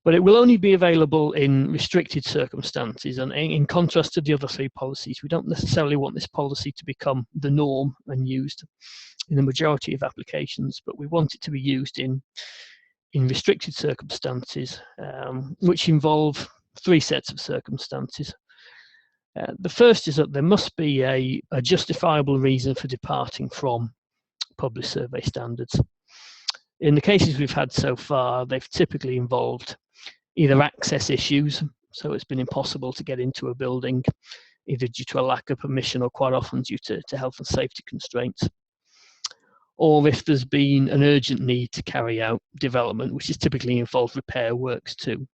but it will only be available in restricted circumstances. And in contrast to the other 3 policies, we don't necessarily want this policy to become the norm and used in the majority of applications, but we want it to be used in restricted circumstances, which involve 3 sets of circumstances. The first is that there must be a justifiable reason for departing from published survey standards. In the cases we've had so far, they've typically involved either access issues, so it's been impossible to get into a building, either due to a lack of permission or quite often due to health and safety constraints, or if there's been an urgent need to carry out development, which has typically involved repair works to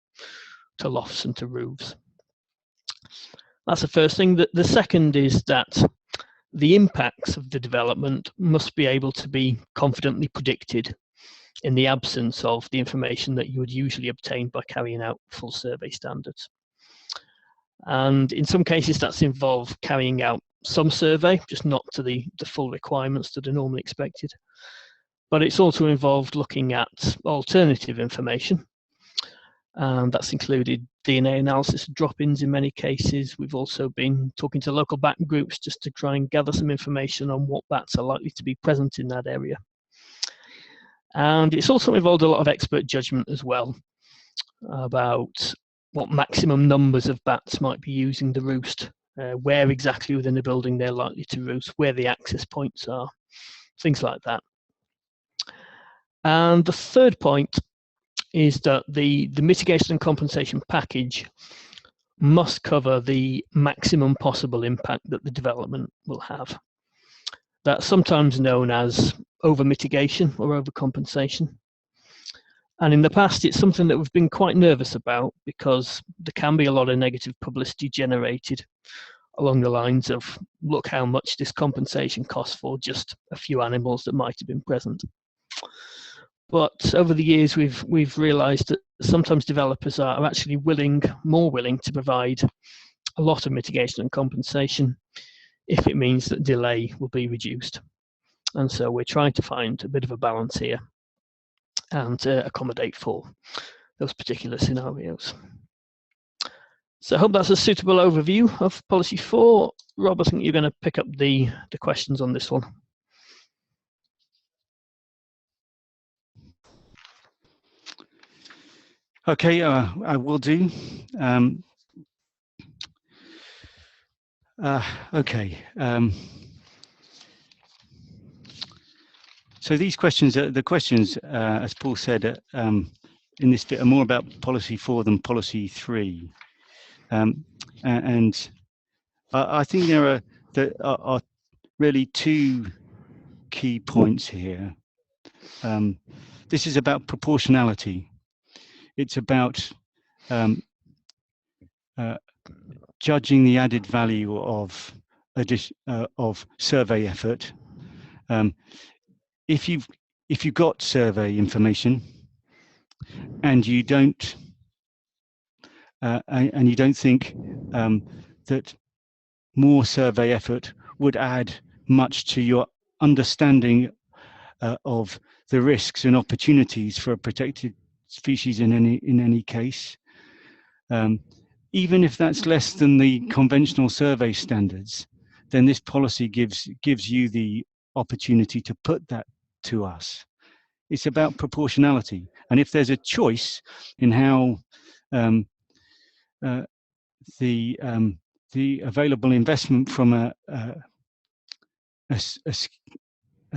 lofts and to roofs. That's the first thing. The second is that the impacts of the development must be able to be confidently predicted in the absence of the information that you would usually obtain by carrying out full survey standards. And in some cases, that's involved carrying out some survey, just not to the full requirements that are normally expected. But it's also involved looking at alternative information. That's included DNA analysis of drop-ins in many cases. We've also been talking to local bat groups just to try and gather some information on what bats are likely to be present in that area. And it's also involved a lot of expert judgment as well about what maximum numbers of bats might be using the roost, where exactly within the building they're likely to roost, where the access points are, things like that. And the third point is that the mitigation and compensation package must cover the maximum possible impact that the development will have. That's sometimes known as over-mitigation or over-compensation. And in the past, it's something that we've been quite nervous about because there can be a lot of negative publicity generated along the lines of, look how much this compensation costs for just a few animals that might have been present. But over the years, we've realised that sometimes developers are actually more willing to provide a lot of mitigation and compensation if it means that delay will be reduced. And so we're trying to find a bit of a balance here and accommodate for those particular scenarios. So I hope that's a suitable overview of policy 4. Rob, I think you're going to pick up the questions on this one. Okay, I will do. Okay. So these questions, as Paul said, in this bit are more about policy 4 than policy 3. And I think there are really 2 key points here. This is about proportionality. It's about judging the added value of survey effort. If you've got survey information and you don't think that more survey effort would add much to your understanding of the risks and opportunities for a protected species in any case, even if that's less than the conventional survey standards, then this policy gives you the opportunity to put that to us. It's about proportionality. And if there's a choice in how the available investment from a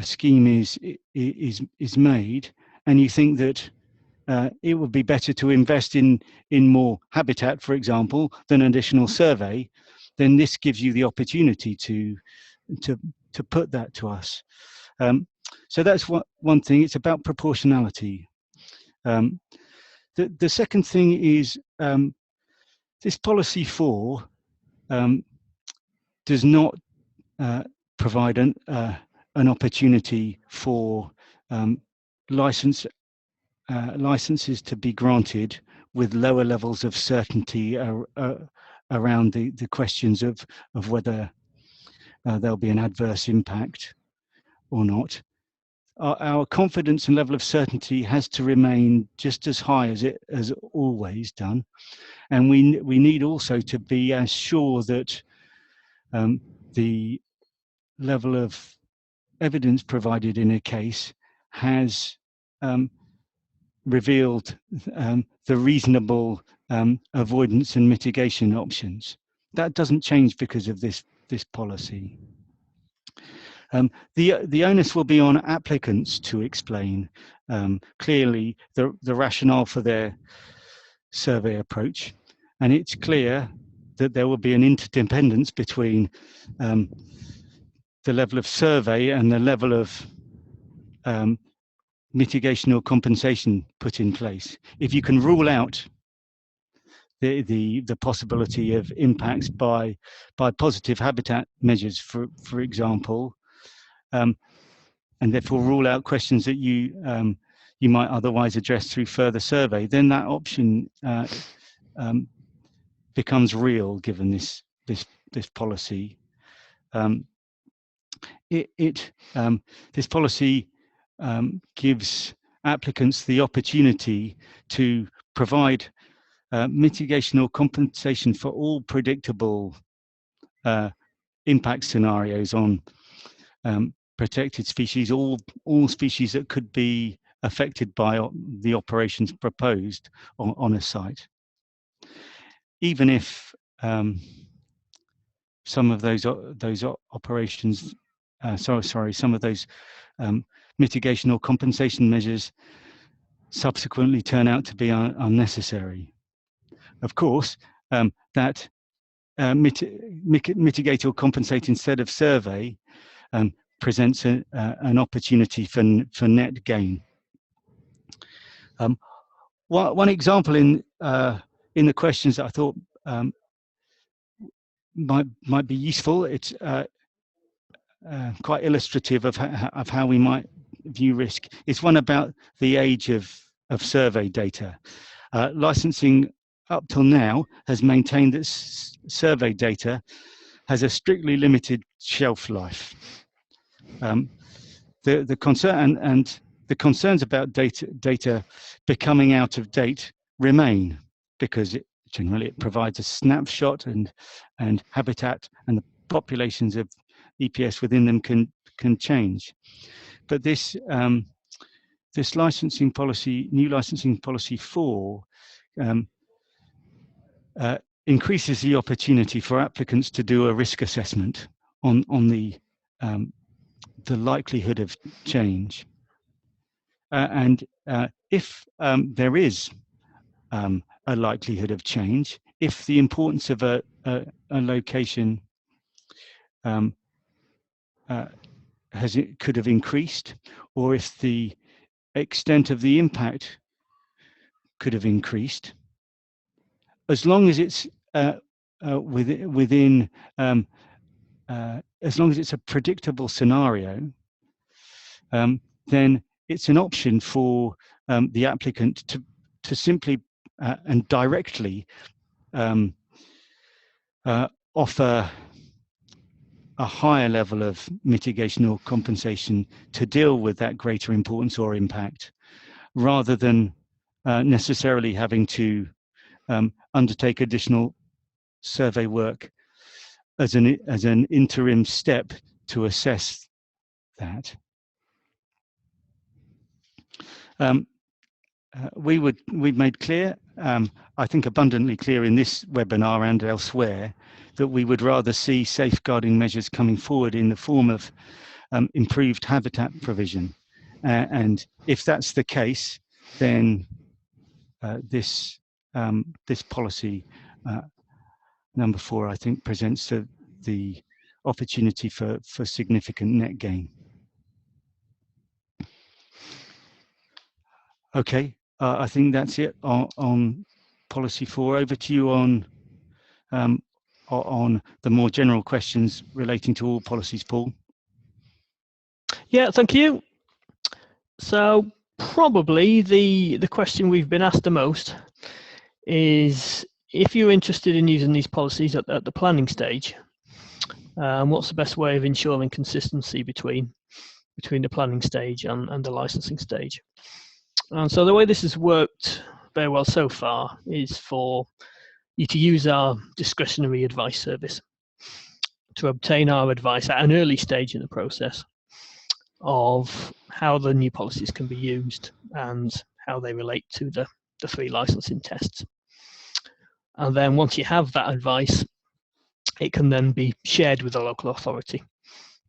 scheme is made, and you think that it would be better to invest in more habitat, for example, than additional survey, then this gives you the opportunity to put that to us. So that's one thing. It's about proportionality. The second thing is this policy 4 does not provide an opportunity for licenses to be granted with lower levels of certainty around the questions of whether there'll be an adverse impact or not. Our confidence and level of certainty has to remain just as high as it has always done, and we need also to be as sure that the level of evidence provided in a case has revealed the reasonable avoidance and mitigation options. That doesn't change because of this policy. The onus will be on applicants to explain clearly the rationale for their survey approach, and it's clear that there will be an interdependence between the level of survey and the level of mitigation or compensation put in place. If you can rule out the possibility of impacts by positive habitat measures, for example, and therefore rule out questions that you might otherwise address through further survey, then that option becomes real given this policy. This policy gives applicants the opportunity to provide mitigation or compensation for all predictable impact scenarios on protected species, all species that could be affected by the operations proposed on a site, even if some of those operations, some of those mitigation or compensation measures subsequently turn out to be unnecessary. Of course, that mitigate or compensate instead of survey presents an opportunity for net gain. One example in the questions that I thought might be useful. It's quite illustrative of how we might view risk. It's one about the age of survey data. Licensing up till now has maintained that survey data has a strictly limited shelf life. The concern and the concerns about data becoming out of date remain, because generally it provides a snapshot, and habitat and the populations of EPS within them can change. But this licensing policy, new licensing policy 4, increases the opportunity for applicants to do a risk assessment on the likelihood of change, and if there is a likelihood of change, if the importance of a location could have increased, or if the extent of the impact could have increased, as long as it's within as long as it's a predictable scenario, then it's an option for the applicant to simply and directly offer a higher level of mitigation or compensation to deal with that greater importance or impact, rather than necessarily having to undertake additional survey work as an interim step to assess that. We've made clear, I think abundantly clear in this webinar and elsewhere, that we would rather see safeguarding measures coming forward in the form of improved habitat provision. And if that's the case, then this policy, number 4, I think, presents the opportunity for significant net gain. Okay, I think that's it on policy 4. Over to you on the more general questions relating to all policies, Paul. Yeah, thank you. So probably the question we've been asked the most is, if you're interested in using these policies at the planning stage, what's the best way of ensuring consistency between the planning stage and the licensing stage? And so the way this has worked very well so far is for you to use our discretionary advice service to obtain our advice at an early stage in the process of how the new policies can be used and how they relate to the 3 licensing tests. And then once you have that advice, it can then be shared with the local authority,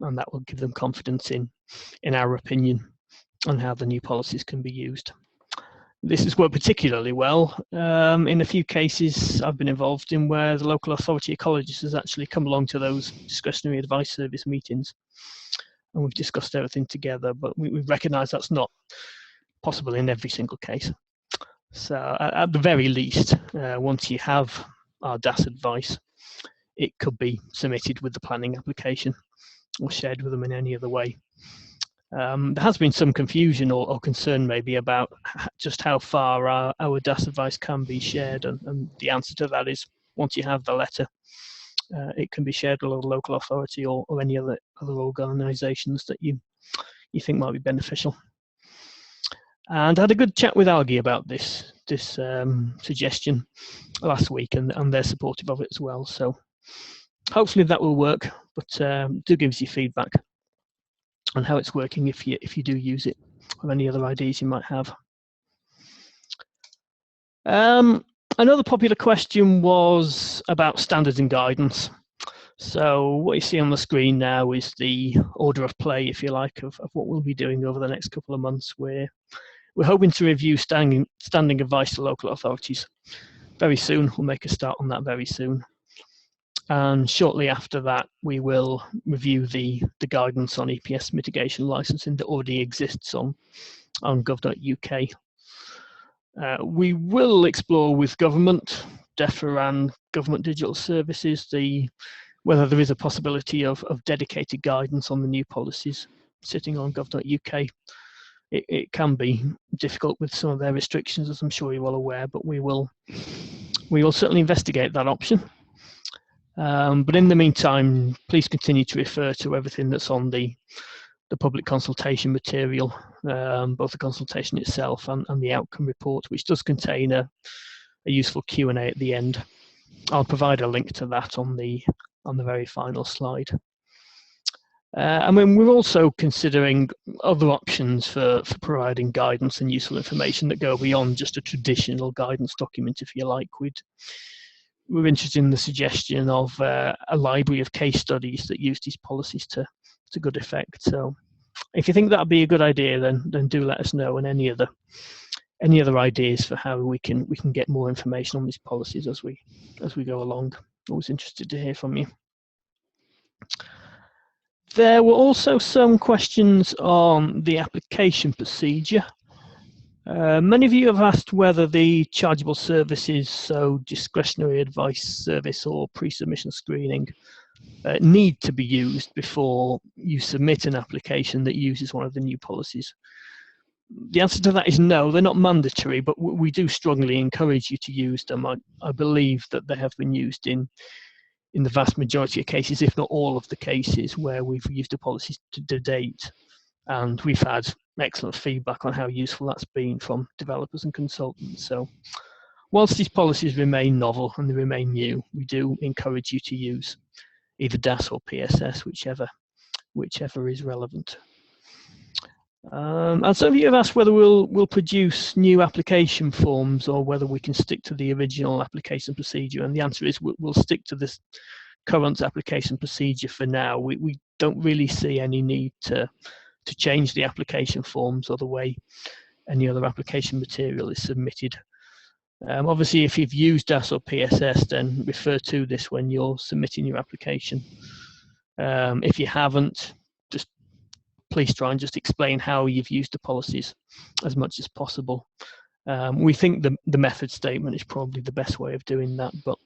and that will give them confidence in our opinion on how the new policies can be used. This has worked particularly well in a few cases I've been involved in where the local authority ecologist has actually come along to those discretionary advice service meetings, and we've discussed everything together, but we recognise that's not possible in every single case. So at the very least, once you have our DAS advice, it could be submitted with the planning application or shared with them in any other way. There has been some confusion or concern maybe about just how far our DAS advice can be shared, and the answer to that is, once you have the letter, it can be shared with a local authority or any other organisations that you think might be beneficial. And I had a good chat with Algie about this suggestion last week, and they're supportive of it as well. So hopefully that will work, but do give us your feedback on how it's working if you do use it, or any other ideas you might have. Another popular question was about standards and guidance. So what you see on the screen now is the order of play, if you like, of what we'll be doing over the next couple of months. We're hoping to review standing advice to local authorities very soon. We'll make a start on that very soon. And shortly after that, we will review the guidance on EPS mitigation licensing that already exists on gov.uk. We will explore with government, DEFRA and government digital services, whether there is a possibility of dedicated guidance on the new policies sitting on gov.uk. It can be difficult with some of their restrictions, as I'm sure you're well aware, but we will certainly investigate that option. But in the meantime, please continue to refer to everything that's on the public consultation material, both the consultation itself and the outcome report, which does contain a useful Q&A at the end. I'll provide a link to that on the very final slide. I mean, we're also considering other options for providing guidance and useful information that go beyond just a traditional guidance document, if you like. We're interested in the suggestion of a library of case studies that use these policies to good effect. So if you think that would be a good idea, then do let us know, and any other ideas for how we can get more information on these policies as we go along. Always interested to hear from you. There were also some questions on the application procedure. Many of you have asked whether the chargeable services, so discretionary advice service or pre-submission screening, need to be used before you submit an application that uses one of the new policies. The answer to that is no, they're not mandatory, but we do strongly encourage you to use them. I believe that they have been used in the vast majority of cases, if not all of the cases where we've used the policies to date. And we've had excellent feedback on how useful that's been from developers and consultants. So whilst these policies remain novel and they remain new, we do encourage you to use either DAS or PSS, whichever is relevant. And some of you have asked whether we'll produce new application forms or whether we can stick to the original application procedure. And the answer is we'll stick to this current application procedure for now. We don't really see any need to change the application forms or the way any other application material is submitted. Obviously, if you've used DAS or PSS, then refer to this when you're submitting your application. If you haven't, just please try and just explain how you've used the policies as much as possible. We think the method statement is probably the best way of doing that, but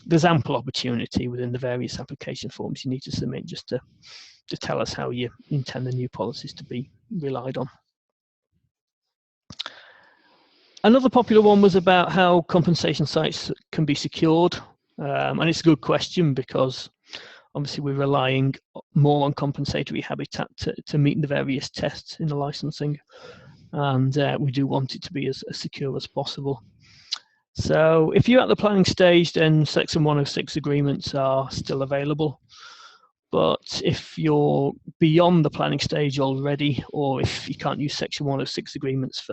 there's ample opportunity within the various application forms you need to submit just to tell us how you intend the new policies to be relied on. Another popular one was about how compensation sites can be secured, and it's a good question because obviously we're relying more on compensatory habitat to meet the various tests in the licensing, and we do want it to be as secure as possible. So if you're at the planning stage, then Section 106 agreements are still available. But if you're beyond the planning stage already, or if you can't use Section 106 agreements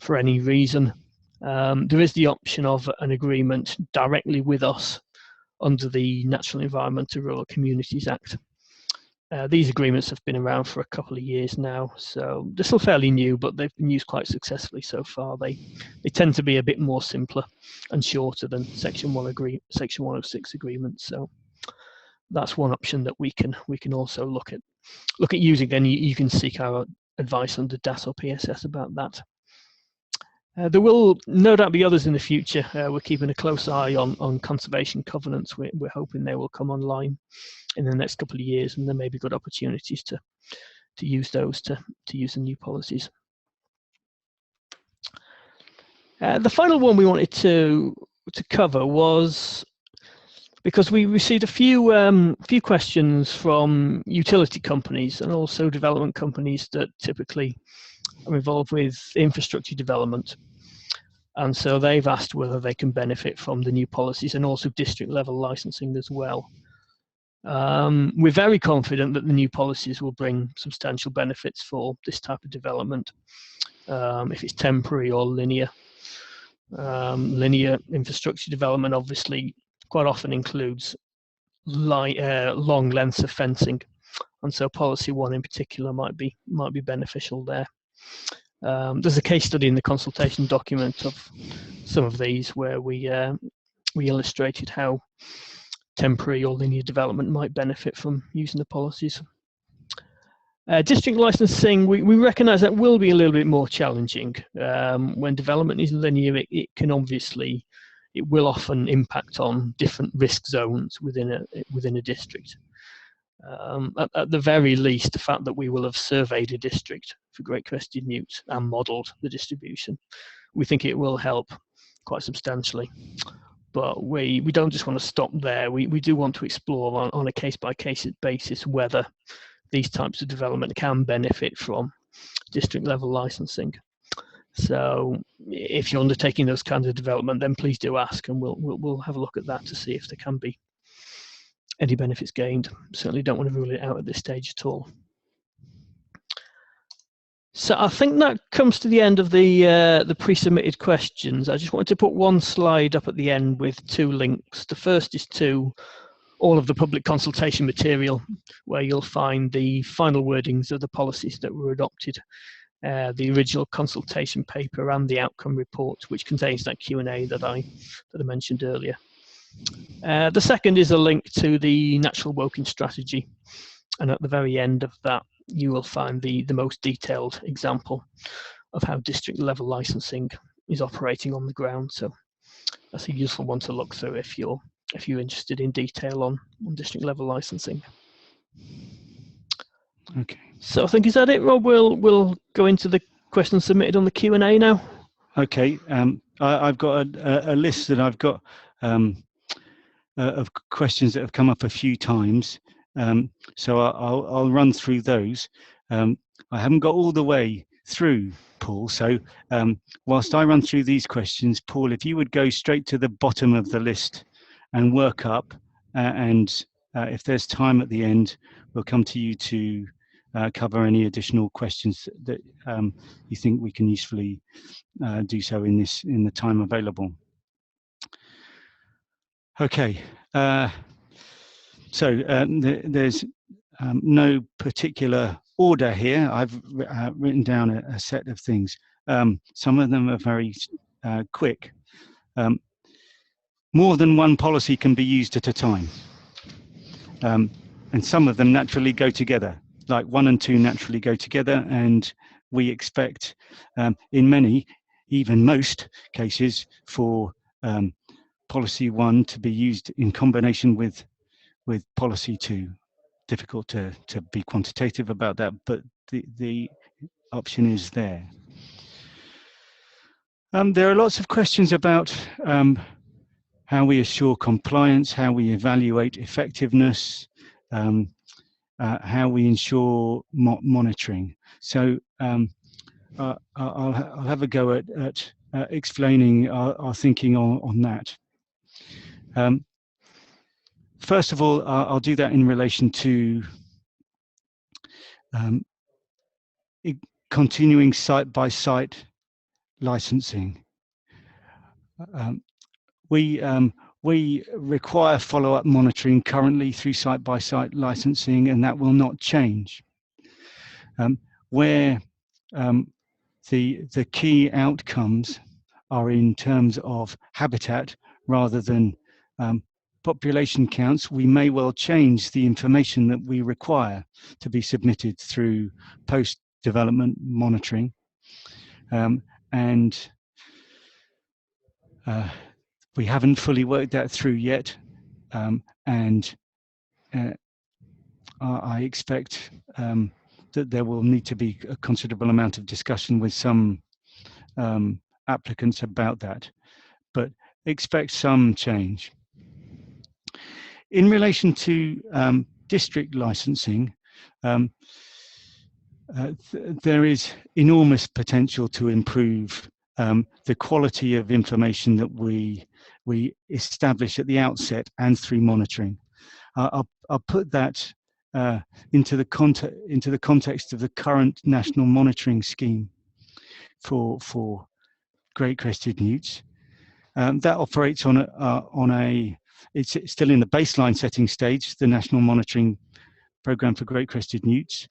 for any reason, there is the option of an agreement directly with us under the Natural Environment and Rural Communities Act. These agreements have been around for a couple of years now, so they're still fairly new, but they've been used quite successfully so far. They tend to be a bit more simpler and shorter than Section 106 agreements. So that's one option that we can also look at using, and you can seek our advice under DAS or PSS about that. There will no doubt be others in the future. We're keeping a close eye on conservation covenants. We're hoping they will come online in the next couple of years, and there may be good opportunities to use those to use the new policies. The final one we wanted to cover was, because we received a few questions from utility companies and also development companies that typically are involved with infrastructure development, and so they've asked whether they can benefit from the new policies and also district level licensing as well. We're very confident that the new policies will bring substantial benefits for this type of development, if it's temporary or linear. Linear infrastructure development obviously quite often includes long lengths of fencing, and so policy 1 in particular might be beneficial there. There's a case study in the consultation document of some of these where we illustrated how temporary or linear development might benefit from using the policies. District licensing, we recognise that will be a little bit more challenging. When development is linear, it will often impact on different risk zones within a district. At the very least, the fact that we will have surveyed a district for Great Crested Newt and modelled the distribution, we think it will help quite substantially. But we don't just want to stop there. We do want to explore on a case-by-case basis whether these types of development can benefit from district level licensing. So if you're undertaking those kinds of development, then please do ask, and we'll have a look at that to see if there can be any benefits gained. Certainly don't want to rule it out at this stage at all. So I think that comes to the end of the pre-submitted questions. I just wanted to put one slide up at the end with 2 links. The first is to all of the public consultation material, where you'll find the final wordings of the policies that were adopted, the original consultation paper and the outcome report, which contains that Q&A that I mentioned earlier. The second is a link to the natural woking strategy, and at the very end of that you will find the most detailed example of how district level licensing is operating on the ground. So that's a useful one to look through if you're interested in detail on district level licensing. Okay. So I think, is that it, Rob? We'll go into the questions submitted on the Q&A now. Okay. I've got a list that I've got of questions that have come up a few times. So I'll run through those. I haven't got all the way through, Paul. So whilst I run through these questions, Paul, if you would go straight to the bottom of the list and work up, and if there's time at the end, we'll come to you to cover any additional questions that you think we can usefully do so in the time available. Okay, so there's no particular order here. I've written down a set of things. Some of them are very quick. More than one policy can be used at a time. And some of them naturally go together, like 1 and 2 naturally go together, and we expect in many, even most cases, for policy 1 to be used in combination with policy 2. Difficult to be quantitative about that, but the option is there. There are lots of questions about how we assure compliance, how we evaluate effectiveness, how we ensure monitoring. So I'll have a go at explaining our thinking on that. First of all, I'll do that in relation to continuing site-by-site licensing. We require follow-up monitoring currently through site-by-site licensing, and that will not change. Where the key outcomes are in terms of habitat rather than population counts, we may well change the information that we require to be submitted through post-development monitoring. We haven't fully worked that through yet, and I expect that there will need to be a considerable amount of discussion with some applicants about that, but expect some change. In relation to district licensing, there is enormous potential to improve the quality of information that we establish at the outset and through monitoring. I'll put that into the context of the current national monitoring scheme for great crested newts. That operates it's still in the baseline setting stage, the National Monitoring Programme for Great Crested Newts.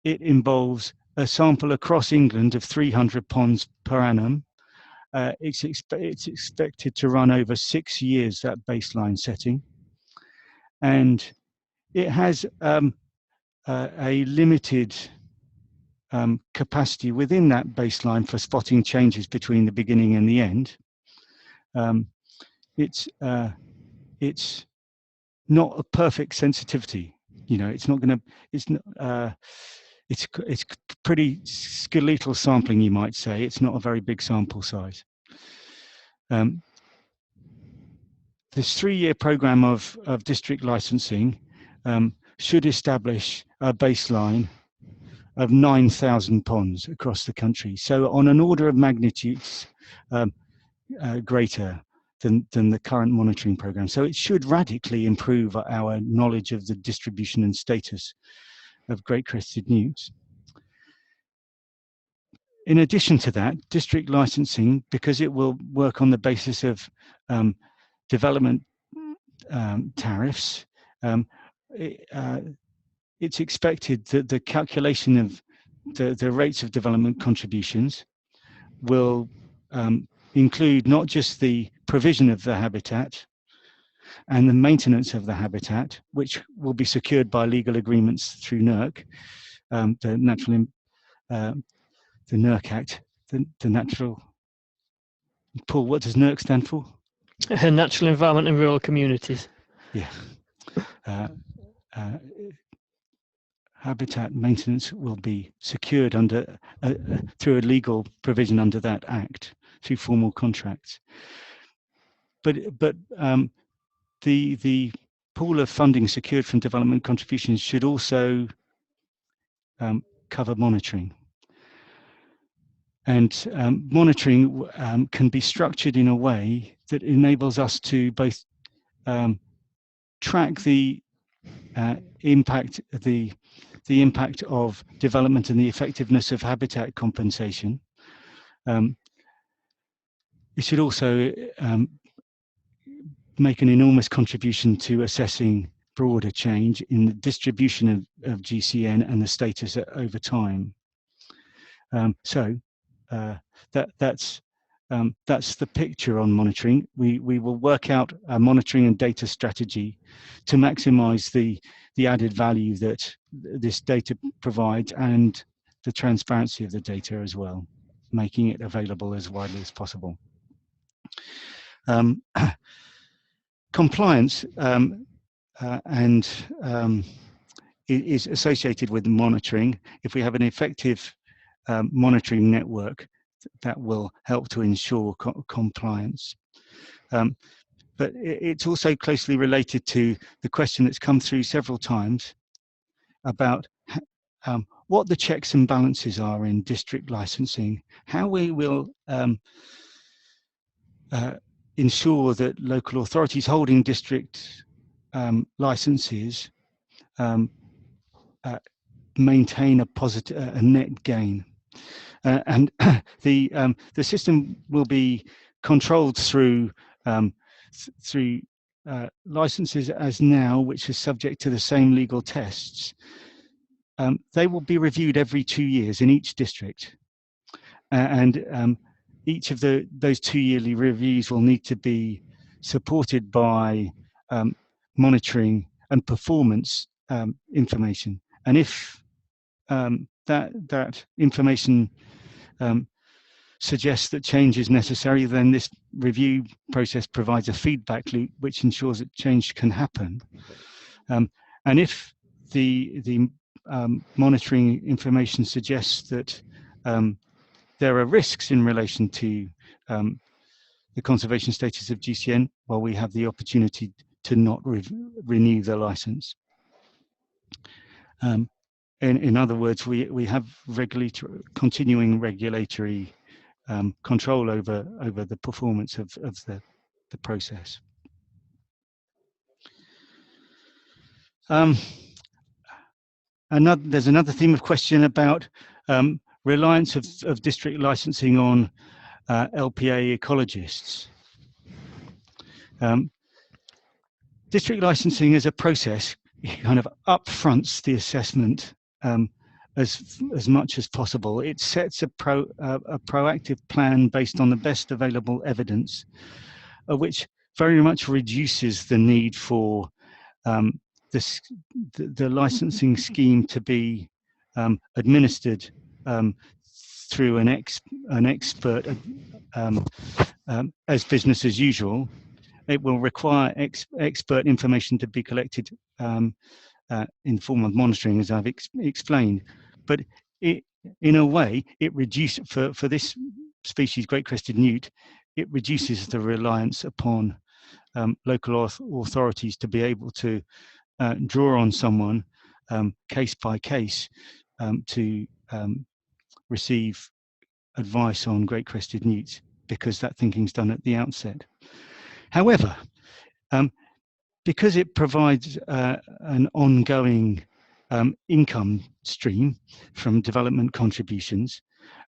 It involves a sample across England of 300 ponds per annum. It's expected to run over 6 years, that baseline setting. And it has a limited capacity within that baseline for spotting changes between the beginning and the end. It's not a perfect sensitivity. You know, it's not going to. It's pretty skeletal sampling, you might say. It's not a very big sample size. This 3-year program of district licensing should establish a baseline of 9,000 ponds across the country. So on an order of magnitudes greater than the current monitoring program. So it should radically improve our knowledge of the distribution and status of great crested newts. In addition to that, district licensing, because it will work on the basis of development tariffs, it's expected that the calculation of the rates of development contributions will include not just the provision of the habitat and the maintenance of the habitat, which will be secured by legal agreements through NERC, the NERC Act, the natural. Paul, what does NERC stand for? Natural Environment and Rural Communities. Yeah. Habitat maintenance will be secured under through a legal provision under that Act, through formal contracts. But the pool of funding secured from development contributions should also cover monitoring. And monitoring can be structured in a way that enables us to both track the impact, the the impact of development and the effectiveness of habitat compensation. It should also make an enormous contribution to assessing broader change in the distribution of GCN and the status over time. That's the picture on monitoring. We will work out a monitoring and data strategy to maximize the added value that this data provides and the transparency of the data as well, making it available as widely as possible. Compliance is associated with monitoring. If we have an effective monitoring network, that will help to ensure compliance. But it's also closely related to the question that's come through several times about what the checks and balances are in district licensing, how we will ensure that local authorities holding district licenses maintain a net gain. And the system will be controlled through licenses as now, which is subject to the same legal tests. They will be reviewed every 2 years in each district, and each of those 2 yearly reviews will need to be supported by monitoring and performance information. And if that information suggests that change is necessary, then this review process provides a feedback loop which ensures that change can happen. And if the monitoring information suggests that there are risks in relation to the conservation status of GCN, well, we have the opportunity to not renew the license. In other words, we have continuing regulatory control over the performance of the process. There's another theme of question about reliance of district licensing on LPA ecologists. District licensing as a process kind of upfronts the assessment as much as possible. It sets a proactive plan based on the best available evidence, which very much reduces the need for the licensing scheme to be administered through an expert as business as usual. It will require expert information to be collected in the form of monitoring, as I've explained. But in a way, it reduces, for this species, great crested newt, it reduces the reliance upon local authorities to be able to draw on someone case by case to receive advice on great crested newts, because that thinking's done at the outset. However, because it provides an ongoing income stream from development contributions,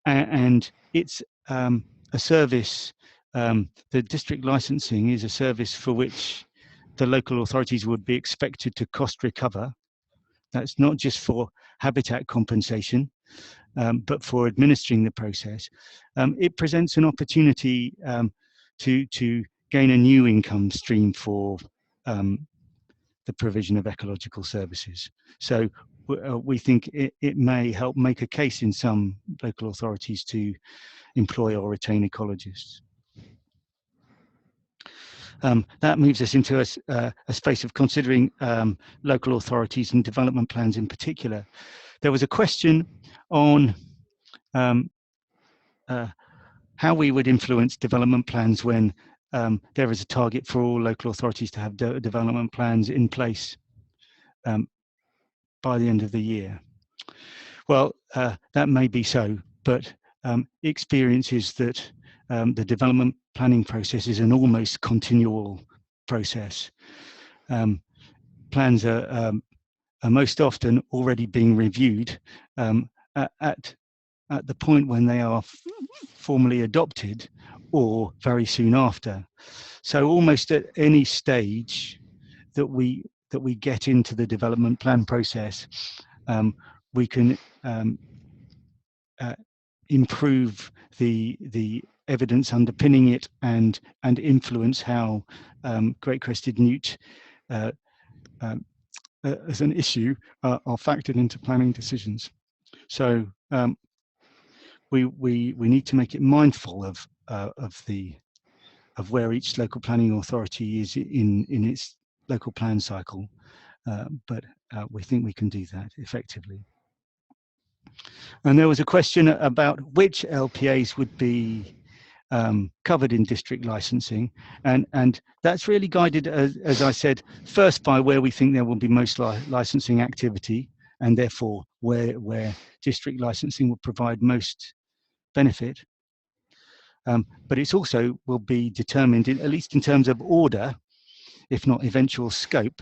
and it's a service, the district licensing is a service for which the local authorities would be expected to cost recover. That's not just for habitat compensation, but for administering the process. It presents an opportunity to gain a new income stream for the provision of ecological services. So we think it may help make a case in some local authorities to employ or retain ecologists. That moves us into a space of considering local authorities and development plans in particular. There was a question on how we would influence development plans when there is a target for all local authorities to have development plans in place by the end of the year. Well, that may be so, but experience is that the development planning process is an almost continual process. Plans are are most often already being reviewed at the point when they are formally adopted or very soon after. So almost at any stage that we get into the development plan process, we can improve the evidence underpinning it and influence how great-crested newt as an issue are factored into planning decisions. So we need to make it mindful of where each local planning authority is in its local plan cycle, but we think we can do that effectively. And there was a question about which LPAs would be covered in district licensing, and that's really guided, as I said, first by where we think there will be most licensing activity, and therefore where district licensing will provide most benefit. But it's also will be determined, at least in terms of order, if not eventual scope,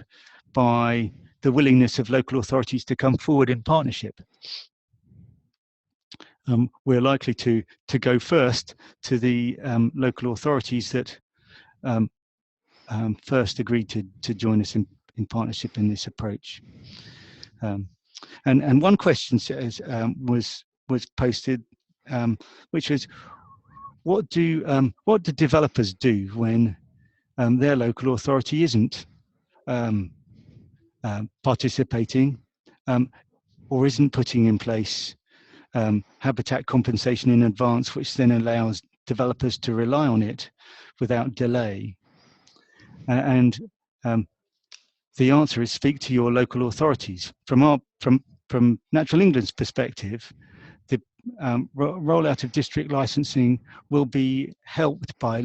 by the willingness of local authorities to come forward in partnership. We're likely to go first to the local authorities that first agreed to join us in partnership in this approach. And one question was posted, which was, what do developers do when their local authority isn't participating or isn't putting in place habitat compensation in advance, which then allows developers to rely on it without delay? And the answer is speak to your local authorities. From Natural England's perspective, the rollout of district licensing will be helped by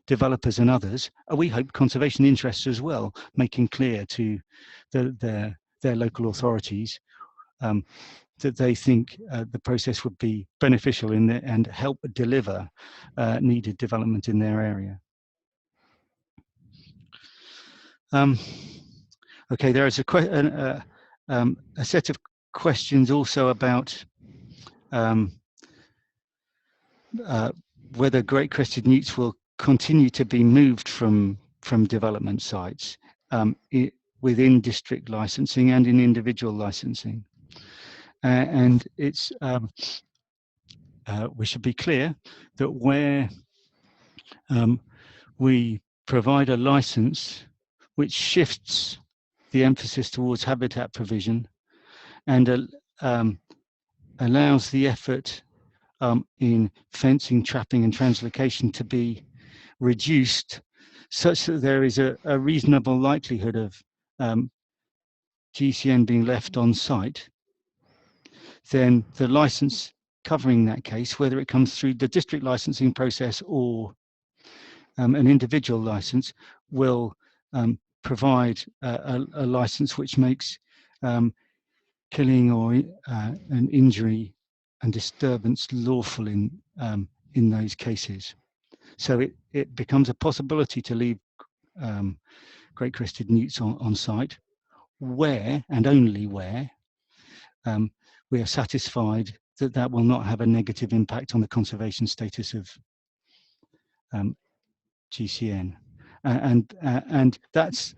developers and others. We hope conservation interests as well, making clear to their local authorities that they think the process would be beneficial and help deliver needed development in their area. Okay, there is a set of questions also about whether great-crested newts will continue to be moved from development sites within district licensing and in individual licensing. And it's we should be clear that where we provide a license which shifts the emphasis towards habitat provision and allows the effort in fencing, trapping and translocation to be reduced such that there is a reasonable likelihood of GCN being left on site, then the license covering that case, whether it comes through the district licensing process or an individual license, will provide a license which makes killing or an injury and disturbance lawful in those cases. So it becomes a possibility to leave great-crested newts on site where, and only where, we are satisfied that that will not have a negative impact on the conservation status of GCN, and that's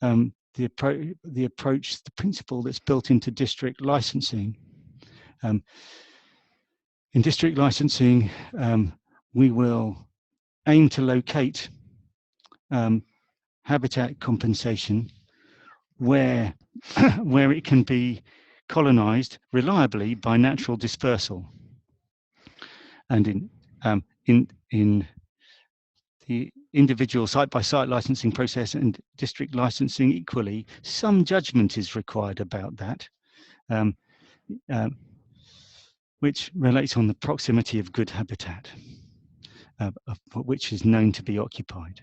the approach, the principle that's built into district licensing. In district licensing, we will aim to locate habitat compensation where it can be colonized reliably by natural dispersal. And in the individual site-by-site licensing process and district licensing equally, some judgment is required about that, which relates on the proximity of good habitat, which is known to be occupied.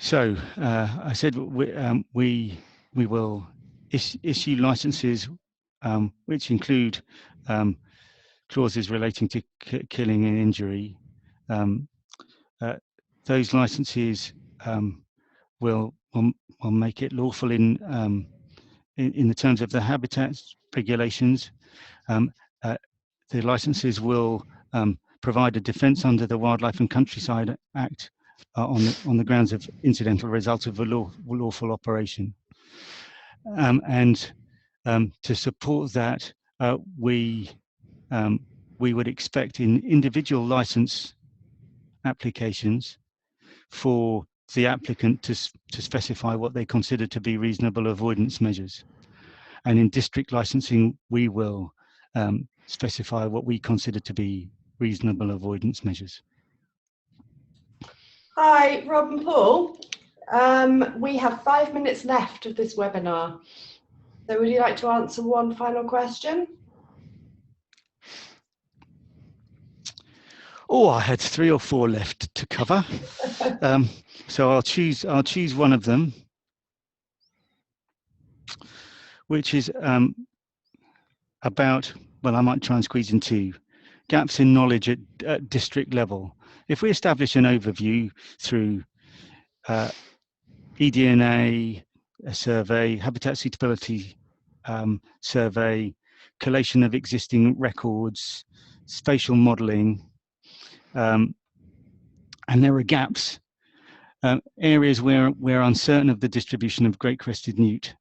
So I said we will issue licenses which include clauses relating to killing and injury. those licenses will make it lawful in the terms of the habitat regulations. The licenses will provide a defence under the Wildlife and Countryside Act on the grounds of incidental results of a lawful operation. And to support that, we would expect in individual licence applications for the applicant to specify what they consider to be reasonable avoidance measures. And in district licensing, we will specify what we consider to be reasonable avoidance measures. Hi, Rob and Paul. We have 5 minutes left of this webinar. So would you like to answer one final question? Oh, I had 3 or 4 left to cover. So I'll choose one of them, which is about, well, I might try and squeeze in 2, gaps in knowledge at district level. If we establish an overview through eDNA, a survey, habitat suitability survey, collation of existing records, spatial modelling, and there are gaps, areas where we're uncertain of the distribution of great crested newt,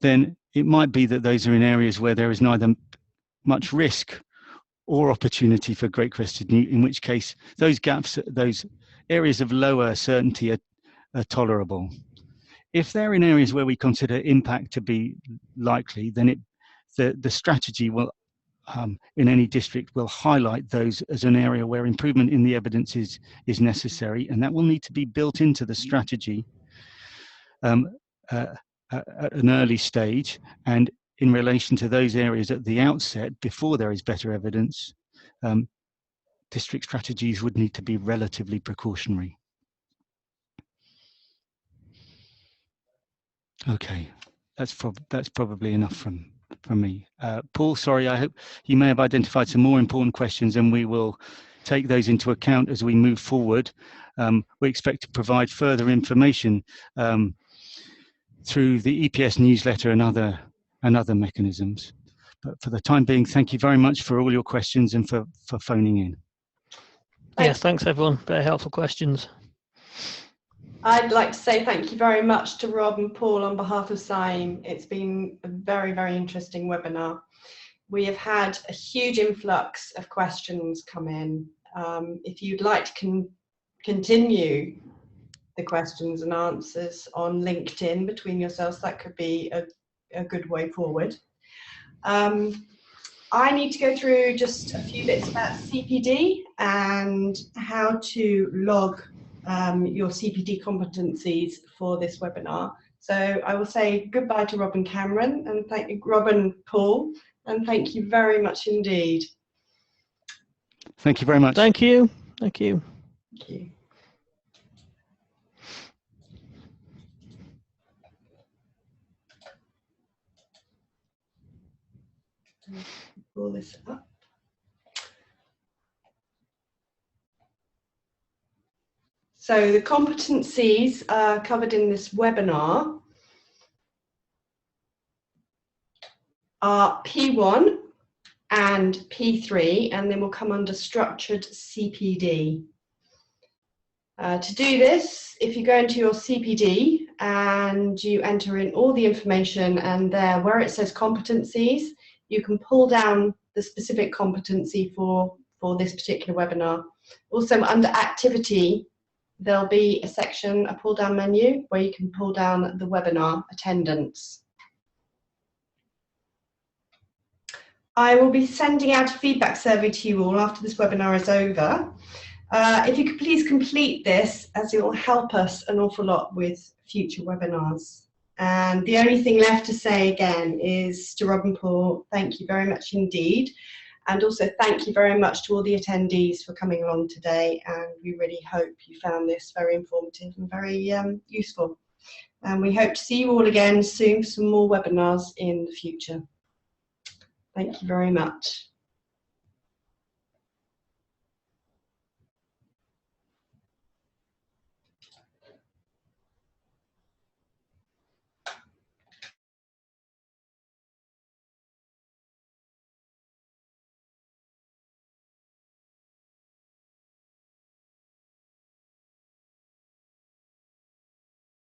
then it might be that those are in areas where there is neither much risk or opportunity for great crested newt, in which case those gaps, those areas of lower certainty are tolerable. If they're in areas where we consider impact to be likely, then the strategy will, in any district, will highlight those as an area where improvement in the evidence is necessary, and that will need to be built into the strategy at an early stage. And in relation to those areas at the outset, before there is better evidence, district strategies would need to be relatively precautionary. Okay, that's probably enough from me. Paul, sorry, I hope you may have identified some more important questions, and we will take those into account as we move forward. We expect to provide further information through the EPS newsletter and other mechanisms. But for the time being, thank you very much for all your questions and for phoning in. Yes, thanks everyone. Very helpful questions. I'd like to say thank you very much to Rob and Paul on behalf of CIEEM. It's been a very, very interesting webinar. We have had a huge influx of questions come in. If you'd like to continue the questions and answers on LinkedIn between yourselves, that could be a good way forward. I need to go through just a few bits about CPD and how to log your CPD competencies for this webinar. So I will say goodbye to Rob and Cameron, and thank you, Rob and Paul, and thank you very much indeed. Thank you very much. Thank you. Thank you. Thank you. Pull this up. So the competencies covered in this webinar are P1 and P3, and then will come under structured CPD. To do this, if you go into your CPD and you enter in all the information, and there where it says competencies, you can pull down the specific competency for this particular webinar. Also under activity, there'll be a section, a pull down menu, where you can pull down the webinar attendance. I will be sending out a feedback survey to you all after this webinar is over. If you could please complete this, as it will help us an awful lot with future webinars. And the only thing left to say again is to Rob and Paul, thank you very much indeed. And also thank you very much to all the attendees for coming along today. And we really hope you found this very informative and very useful. And we hope to see you all again soon for some more webinars in the future. Thank you very much.